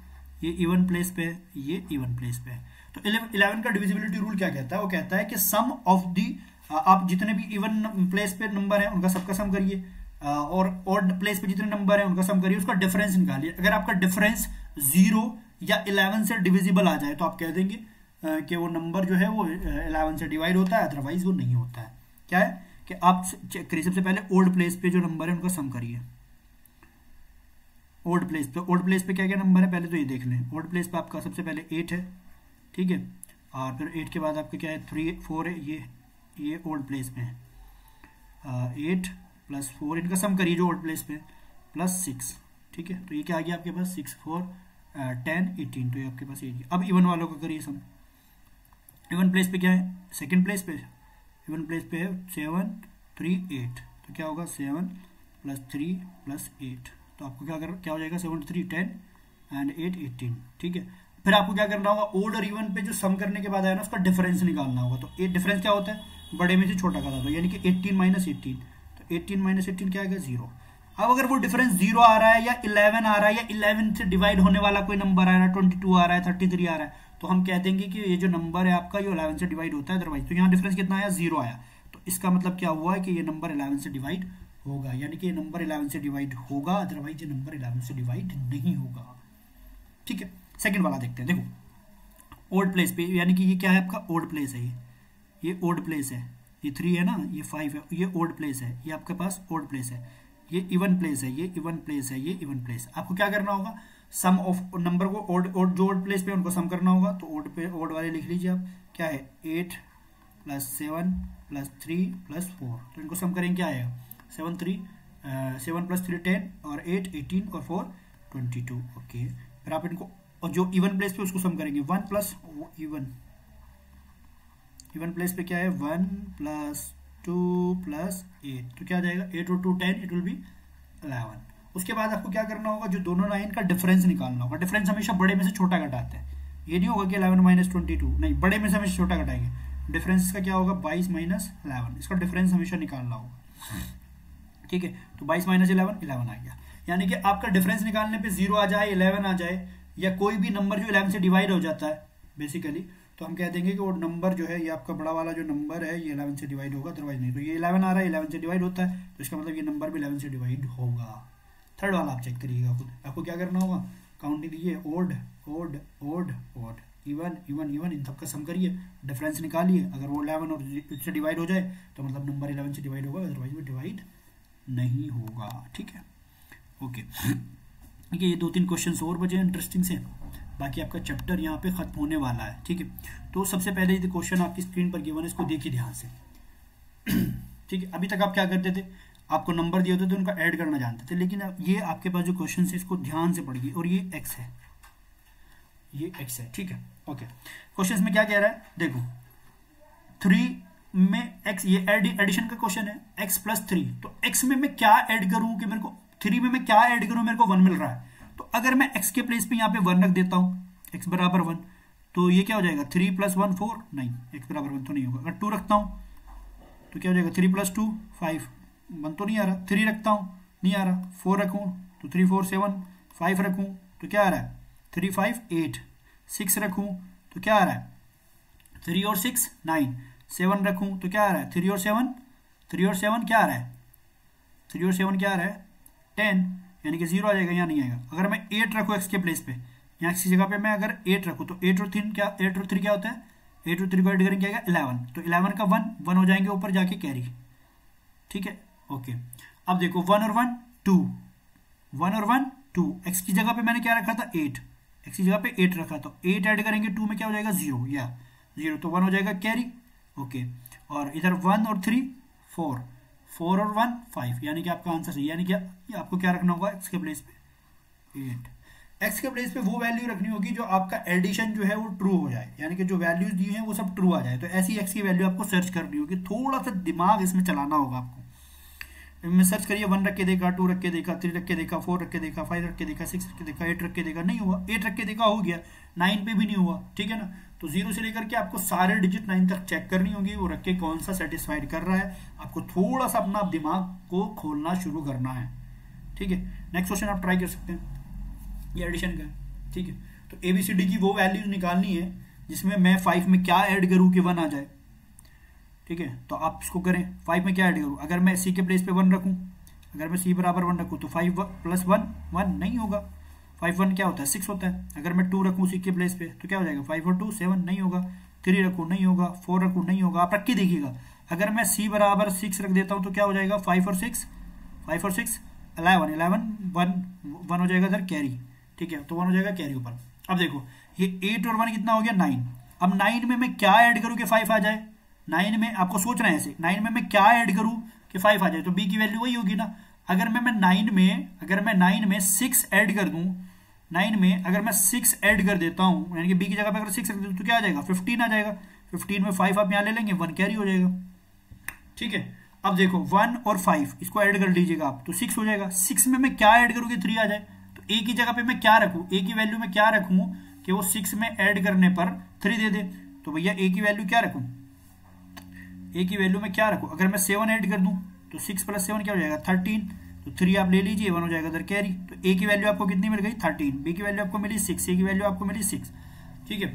[SPEAKER 1] ये इवन प्लेस पे है, ये इवन प्लेस पे है। तो 11 का डिविजिबिलिटी रूल क्या कहता है, वो कहता है कि सम ऑफ दी, आप जितने भी इवन प्लेस पे नंबर है उनका सबका सम करिए, और ऑड प्लेस पे जितने नंबर है उनका सम करिए, उसका डिफरेंस निकालिए। अगर आपका डिफरेंस 0 या 11 से डिविजिबल आ जाए तो आप कह देंगे कि वो नंबर जो है वो 11 से डिवाइड होता है, अदरवाइज वो नहीं होता है। क्या है कि आप चेक करिए, सबसे पहले ओल्ड प्लेस पे जो नंबर है उनका सम करिए। ओल्ड प्लेस पे, ओल्ड प्लेस पे क्या क्या नंबर है पहले तो ये देख लें। ओल्ड प्लेस पे आपका सबसे पहले 8 है, ठीक है, और फिर 8 के बाद आपका क्या है 3 4 है, ये ओल्ड प्लेस में है। 8 + 4 इनका सम करिए जो ओल्ड प्लेस पे प्लस 6, ठीक है, तो ये क्या आ गया आपके पास 6 4 10 18, तो ये आपके पास 8। अब इवन वालों का करिए सम। इवन प्लेस पे क्या है, सेकंड प्लेस पे इवन प्लेस पे है 7 3 8, तो क्या होगा 7 + 3 + 8, तो आपको क्या हो जाएगा 7 3 10 एंड 8 18, ठीक है। फिर आपको क्या करना होगा, ओड और इवन पे जो सम करने के बाद आया ना उसका डिफरेंस निकालना होगा। तो ये डिफरेंस क्या होता है, बड़े में से छोटा का था, यानी कि 18 - 18, तो 18 - 18 क्या आएगा 0। अब अगर वो डिफरेंस 0 आ रहा है या 11 आ रहा है या 11 से डिवाइड होने वाला कोई नंबर आ रहा है, 22 आ रहा है, 33 आ रहा है, तो हम कह देंगे कि ये जो नंबर है आपका ये 11 से डिवाइड होता है, अदरवाइज। तो यहाँ डिफरेंस कितना आया 0 आया, तो इसका मतलब क्या हुआ है कि ये नंबर 11 से डिवाइड होगा, यानी कि ये नंबर 11 से डिवाइड होगा, अदरवाइज ये नंबर 11 से डिवाइड नहीं होगा, ठीक है। सेकंड वाला देखते हैं, देखो ओड प्लेस पे, यानी कि ये क्या है आपका ओड प्लेस है, ये ओड प्लेस है, ये 3 है ना, ये 5 है, ये ओड प्लेस है, ये आपके पास ओड प्लेस है, ये इवन प्लेस है, ये इवन प्लेस है, ये इवन प्लेस। आपको क्या करना होगा, सम ऑफ नंबर को ओड जो ओड प्लेस पे उनको सम करना होगा। तो ओड पे ओड वाले लिख लीजिए आप, क्या है 8 + 7 + 3 + 4, तो इनको सम करेंगे क्या आएगा 7 + 3 10 और 8 18 और 4 22, ओके। फिर आप इनको, और जो इवन प्लेस पे उसको सम करेंगे 1 प्लस इवन प्लेस पे क्या है 1 + 2 + 8, तो क्या आ जाएगा 8 और 2 10, इट विल बी 11। उसके बाद आपको क्या करना होगा, जो दोनों लाइन का डिफरेंस निकालना होगा। डिफरेंस हमेशा बड़े में से छोटा घटाते हैं, ये नहीं होगा कि 11 - 22, नहीं, बड़े में से हमेशा छोटा घटाएंगे। डिफरेंस का क्या होगा 22 - 11, इसका डिफरेंस हमेशा निकालना होगा, ठीक है। तो 22 - 11 आ गया, यानी कि आपका डिफरेंस निकालने पे 0 आ जाए, 11 आ जाए, या कोई भी नंबर जो 11 से डिवाइड हो जाता है बेसिकली, तो हम कह देंगे कि वो नंबर जो है, ये आपका बड़ा वाला जो नंबर है ये 11 से डिवाइड होगा, अदरवाइज नहीं। तो ये 11 आ रहा है, 11 से डिवाइड होता है, तो इसका मतलब ये नंबर भी 11 से डिवाइड होगा। थर्ड वाला आप चेक करिएगा खुद, आपको क्या करना होगा, काउंटिंग दीजिए, odd odd odd odd, even even even, इन सबका सम करिए, डिफरेंस निकालिए। अगर वो 11 और इससे डिवाइड हो जाए तो मतलब नंबर 11 से डिवाइड होगा, अदरवाइज वो डिवाइड नहीं होगा, ठीक है, ओके। ठीक है, ये 2-3 क्वेश्चन और बचे इंटरेस्टिंग से, बाकी आपका चैप्टर यहाँ पे खत्म होने वाला है, ठीक है। तो सबसे पहले ये क्वेश्चन आपकी स्क्रीन पर गिवन है, इसको देखिए ध्यान से, ठीक है। अभी तक आप क्या करते थे, आपको नंबर दिए होते थे उनका ऐड करना जानते थे, लेकिन ये आपके पास जो क्वेश्चन है इसको ध्यान से पढ़िए, और ये x है, ये x है, ठीक है, ओके। क्वेश्चन में क्या कह रहा है, देखो 3 में x, ये एडिशन का क्वेश्चन है, x + 3, तो x में मैं क्या ऐड करूं कि मेरे को 3 में मैं क्या ऐड करूं, मेरे को 1 मिल रहा है। तो अगर मैं x के प्लेस पे यहाँ पे 1 रख देता हूं, x = 1, तो ये क्या हो जाएगा 3 + 1 4, नहीं, x = 1 तो नहीं होगा। अगर 2 रखता हूं तो क्या हो जाएगा 3 + 2 5, 1 तो नहीं आ रहा। 3 रखता हूं, नहीं आ रहा। 4 रखूं तो 3 4 7, 5 रखूं तो क्या आ रहा है 3 5 8, 6 रखूं तो क्या आ रहा है 3 और 6 9, 7 रखूं तो क्या आ रहा है 3 और 7 क्या आ रहा है 3 और 7 क्या आ रहा है 10, यानी कि 0 आ जाएगा, यहाँ नहीं आएगा। अगर मैं 8 रखूँ x के प्लेस पे, यहाँ किसी जगह पे मैं अगर 8 रखूँ तो 8 और 3 क्या होता है, 8 और 3 को ऐड करेंगे क्या आएगा 11, तो 11 का 1 हो जाएंगे ऊपर जाके कैरी, ठीक है। ओके, अब देखो 1 और 1 2, 1 और 1 2, x की जगह पे मैंने क्या रखा था 8, x की जगह पे 8 रखा, तो 8 ऐड करेंगे 2 में क्या हो जाएगा 0, या 0 तो 1 हो जाएगा कैरी। ओके, और इधर 1 और 3 4, 4 और 1 5, यानी कि आपका आंसर सही, यानी कि आपको क्या रखना होगा x के प्लेस पे 8। x के प्लेस पे वो वैल्यू रखनी होगी जो आपका एडिशन जो है वो ट्रू हो जाए, यानी कि जो वैल्यूज दी हैं वो सब ट्रू आ जाए, तो ऐसी x की वैल्यू आपको सर्च करनी होगी, थोड़ा सा दिमाग इसमें चलाना होगा आपको। मैं सर्च करिए 1 रख के देखा, 2 रख के देखा, 3 रख के देखा, 4 रख के देखा, 5 रख के देखा, 6 रख के देखा, 8 रख के देखा, नहीं हुआ, 8 रख के देखा हो गया, 9 पे भी नहीं हुआ, ठीक है ना। तो 0 से लेकर के आपको सारे डिजिट 9 तक चेक करनी होगी, वो रख के कौन सा सेटिस्फाइड कर रहा है, आपको थोड़ा सा अपना दिमाग को खोलना शुरू करना है, ठीक है। नेक्स्ट क्वेश्चन आप ट्राई कर सकते हैं, ये एडिशन का है, ठीक है। तो ABCD की वो वैल्यूज निकालनी है जिसमें मैं 5 में क्या ऐड करूं कि 1 आ जाए, ठीक है। तो आप इसको करें, 5 में क्या ऐड करूं, अगर मैं C के प्लेस पे 1 रखूं, अगर मैं C बराबर 1 रखूं तो 5 प्लस 1 1 नहीं होगा, 5 1 क्या होता है 6 होता है। अगर मैं 2 रखूं C के प्लेस पे तो क्या हो जाएगा 5 और 2 7 नहीं होगा, 3 रखूं नहीं होगा, 4 रखूं नहीं होगा, आप रख के देखिएगा। अगर मैं C बराबर 6 रख देता हूं तो क्या हो जाएगा 5 और 6 11 11 1 हो जाएगा इधर कैरी, ठीक है, तो 1 हो जाएगा कैरी ऊपर। अब देखो ये 8 और 1 कितना हो गया 9, अब 9 में मैं क्या ऐड करूं कि 5 आ जाए, 9 में आपको सोचना है ऐसे, 9 में मैं क्या ऐड करूं कि 5 आ जाए, तो B की वैल्यू वही होगी ना। अगर मैं 9 में 6 ऐड कर दूं, 9 में अगर मैं 6 ऐड कर देता हूं, यानी कि B की जगह पे अगर 6 रख दूं तो क्या आ जाएगा 15 आ जाएगा, 15 में 5 आप यहां ले लेंगे, 1 कैरी हो जाएगा, ठीक है। अब देखो 1 और 5 इसको ऐड कर लीजिएगा आप, तो 6 हो जाएगा। 6 में मैं क्या ऐड करूं कि 3 आ जाए, तो A की जगह पे मैं क्या रखूं, A की वैल्यू में क्या रखूं कि वो 6 में ऐड करने पर 3 दे दे, तो भैया A की वैल्यू क्या रखूं, A की वैल्यू में क्या रखूं, अगर मैं 7 ऐड कर दूं तो 6 प्लस 7 क्या हो जाएगा 13, तो 3 आप ले लीजिए, 1 हो जाएगा इधर कैरी। तो A की वैल्यू आपको कितनी मिल गई 13, B की वैल्यू आपको मिली 6, A की वैल्यू आपको मिली 6, ठीक है।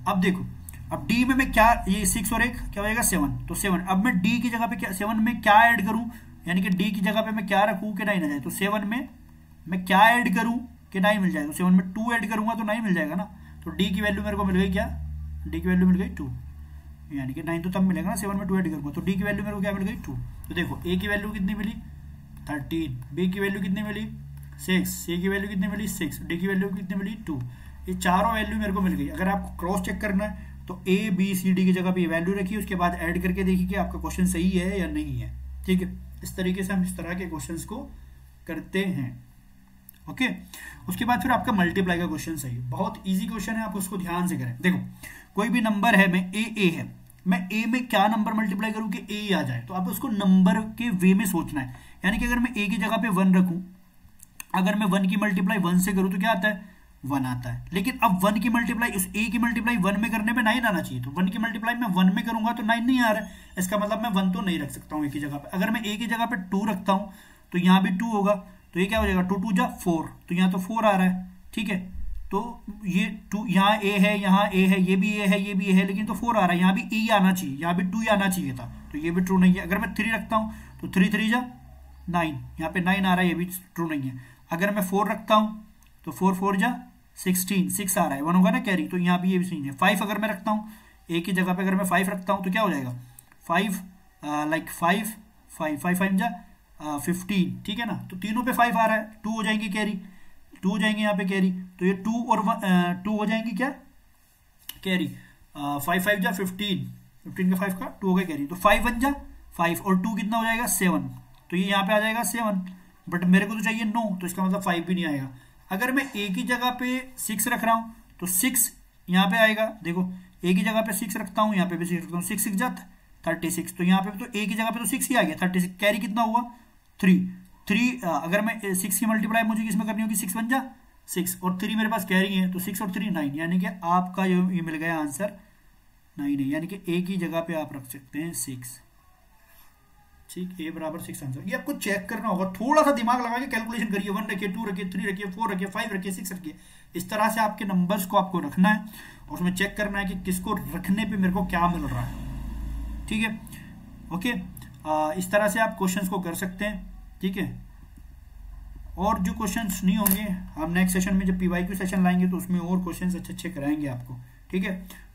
[SPEAKER 1] अब देखो, अब D में मैं क्या, ये 6 और 1 क्या हो जाएगा 7, तो 7, अब मैं D की जगह पे क्या 7 में क्या ऐड करूं, यानी कि D की जगह पे मैं क्या रखूं कि 9 आ जाए, तो 7 में मैं क्या ऐड करूं कि 9 मिल जाएगा, तो 7 में 2 ऐड करूंगा तो 9 मिल जाएगा ना। तो D की वैल्यू मेरे को मिल गई क्या, D की वैल्यू मिल गई 2, यानी कि 9 तो तब मिलेगा ना 7 में 2 ऐड करूंगा, तो D की वैल्यू मेरे को क्या मिल गई 2। तो देखो A की वैल्यू कितनी मिली 13, B की वैल्यू कितनी मिली 6, C की वैल्यू कितनी मिली 6, D की वैल्यू कितनी मिली 2, ये चारों वैल्यू मेरे को मिल गई। अगर आपको क्रॉस चेक करना है तो A B C D की जगह पे वैल्यू रखिए, उसके बाद ऐड करके देखिए कि आपका क्वेश्चन सही है या नहीं है, ठीक है। इस तरीके से हम इस तरह के क्वेश्चंस को करते हैं, ओके। उसके बाद फिर आपका मल्टीप्लाई का क्वेश्चन सही, बहुत इजी क्वेश्चन है, आप उसको ध्यान से करें। देखो कोई भी नंबर है, मैं A है, मैं A में क्या नंबर मल्टीप्लाई करूं कि A आ जाए, तो आप उसको नंबर के वे में सोचना है, यानी कि अगर मैं A की जगह पे 1 रखूं, अगर मैं 1 की मल्टीप्लाई 1 से करूं तो क्या आता है 1 आता है, लेकिन अब 1 की मल्टीप्लाई उस A की मल्टीप्लाई 1 में करने में 9 आना चाहिए, तो 1 की मल्टीप्लाई मैं 1 में करूंगा तो 9 नहीं आ रहा है, इसका मतलब मैं 1 तो नहीं रख सकता हूं A की जगह पे। अगर मैं A की जगह पे 2 रखता हूं तो यहां भी 2 होगा, तो ये क्या हो जाएगा 2 2 जा 4, तो यहाँ तो 4 आ रहा है, ठीक है। तो ये 2 यहाँ A है, यहाँ A है, ये भी A है, ये भी A है, लेकिन तो 4 आ रहा है, यहाँ भी A आना चाहिए, यहाँ भी 2 आना चाहिए था, तो ये भी ट्रू नहीं है। अगर मैं 3 रखता हूँ तो 3 3 जा 9, यहाँ पे 9 आ रहा है, ये भी ट्रू नहीं है। अगर मैं 4 रखता हूँ तो 4 4 जा 16, 6 आ रहा है, 1 होगा ना कैरी, तो यहाँ भी ये भी सही है। 5 अगर मैं रखता हूँ A की जगह पे, अगर मैं 5 रखता हूँ तो क्या हो जाएगा 5 लाइक 5 5 5 5 जा 15, ठीक है ना। तो तीनों पे 5 आ रहा है, 2 हो जाएंगे कैरी, 2 हो जाएंगे यहाँ पे कैरी, तो ये 2 और 2 हो जाएंगे क्या कैरी, 5 5 जा 15, 15 का 5 का 2 हो गया कैरी, तो 5 1 जा 5 और 2 कितना हो जाएगा 7, तो ये यहाँ पे आ जाएगा 7, बट मेरे को तो चाहिए 9, तो इसका मतलब 5 भी नहीं आएगा। अगर मैं A की जगह पे 6 रख रहा हूँ तो 6 यहाँ पे आएगा, देखो A की जगह पे 6 रखता हूँ, यहाँ पे भी 6 रखता हूँ, 6 6 जा 36, तो यहाँ पे तो A की जगह पे तो 6 ही आ गया 36, कैरी कितना हुआ 3, अगर मैं 6 की मल्टीप्लाई मुझे किसमें करनी होगी 6 1 जा 6, और 3 मेरे पास कैरी है, तो 6 और 3 9, यानी कि आपका ये मिल गया आंसर 9 है, यानी कि A की जगह पे आप रख सकते हैं 6, ठीक, A बराबर 6 आंसर। ये आपको चेक करना होगा, थोड़ा सा दिमाग लगा के कैलकुलेशन करिए, 1 रखिए, 2 रखिए, 3 रखिए, 4 रखिए, 5 रखिए, 6 रखिए, इस तरह से आपके नंबर्स को आपको रखना है और उसमें चेक करना है कि किसको रखने पे मेरे को क्या मिल रहा है, ठीक है, ओके। इस तरह से आप क्वेश्चंस को कर सकते हैं, ठीक है। और जो क्वेश्चंस नहीं होंगे हम नेक्स्ट सेशन में जब PYQ सेशन लाएंगे तो उसमें और क्वेश्चंस अच्छे अच्छे कराएंगे आपको, ठीक है।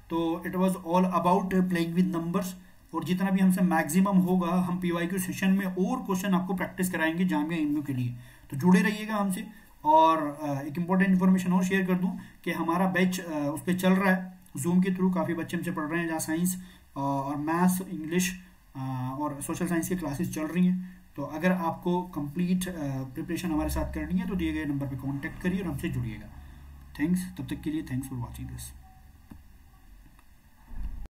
[SPEAKER 1] तो it was all about playing with numbers. और जितना भी हमसे मैक्सिमम होगा हम PYQ सेशन में और क्वेश्चन आपको प्रैक्टिस कराएंगे जामिया एमयू के लिए। तो जुड़े रहिएगा हमसे। और एक इम्पोर्टेंट इन्फॉर्मेशन और शेयर कर दूं कि हमारा बैच उस पर चल रहा है जूम के थ्रू, काफ़ी बच्चे हमसे पढ़ रहे हैं, जहाँ साइंस और मैथ्स, इंग्लिश और सोशल साइंस की क्लासेस चल रही हैं। तो अगर आपको कंप्लीट प्रिपरेशन हमारे साथ करनी है तो दिए गए नंबर पे कांटेक्ट करिए और हमसे जुड़िएगा। थैंक्स, तब तक के लिए थैंक्स फॉर वॉचिंग दिस।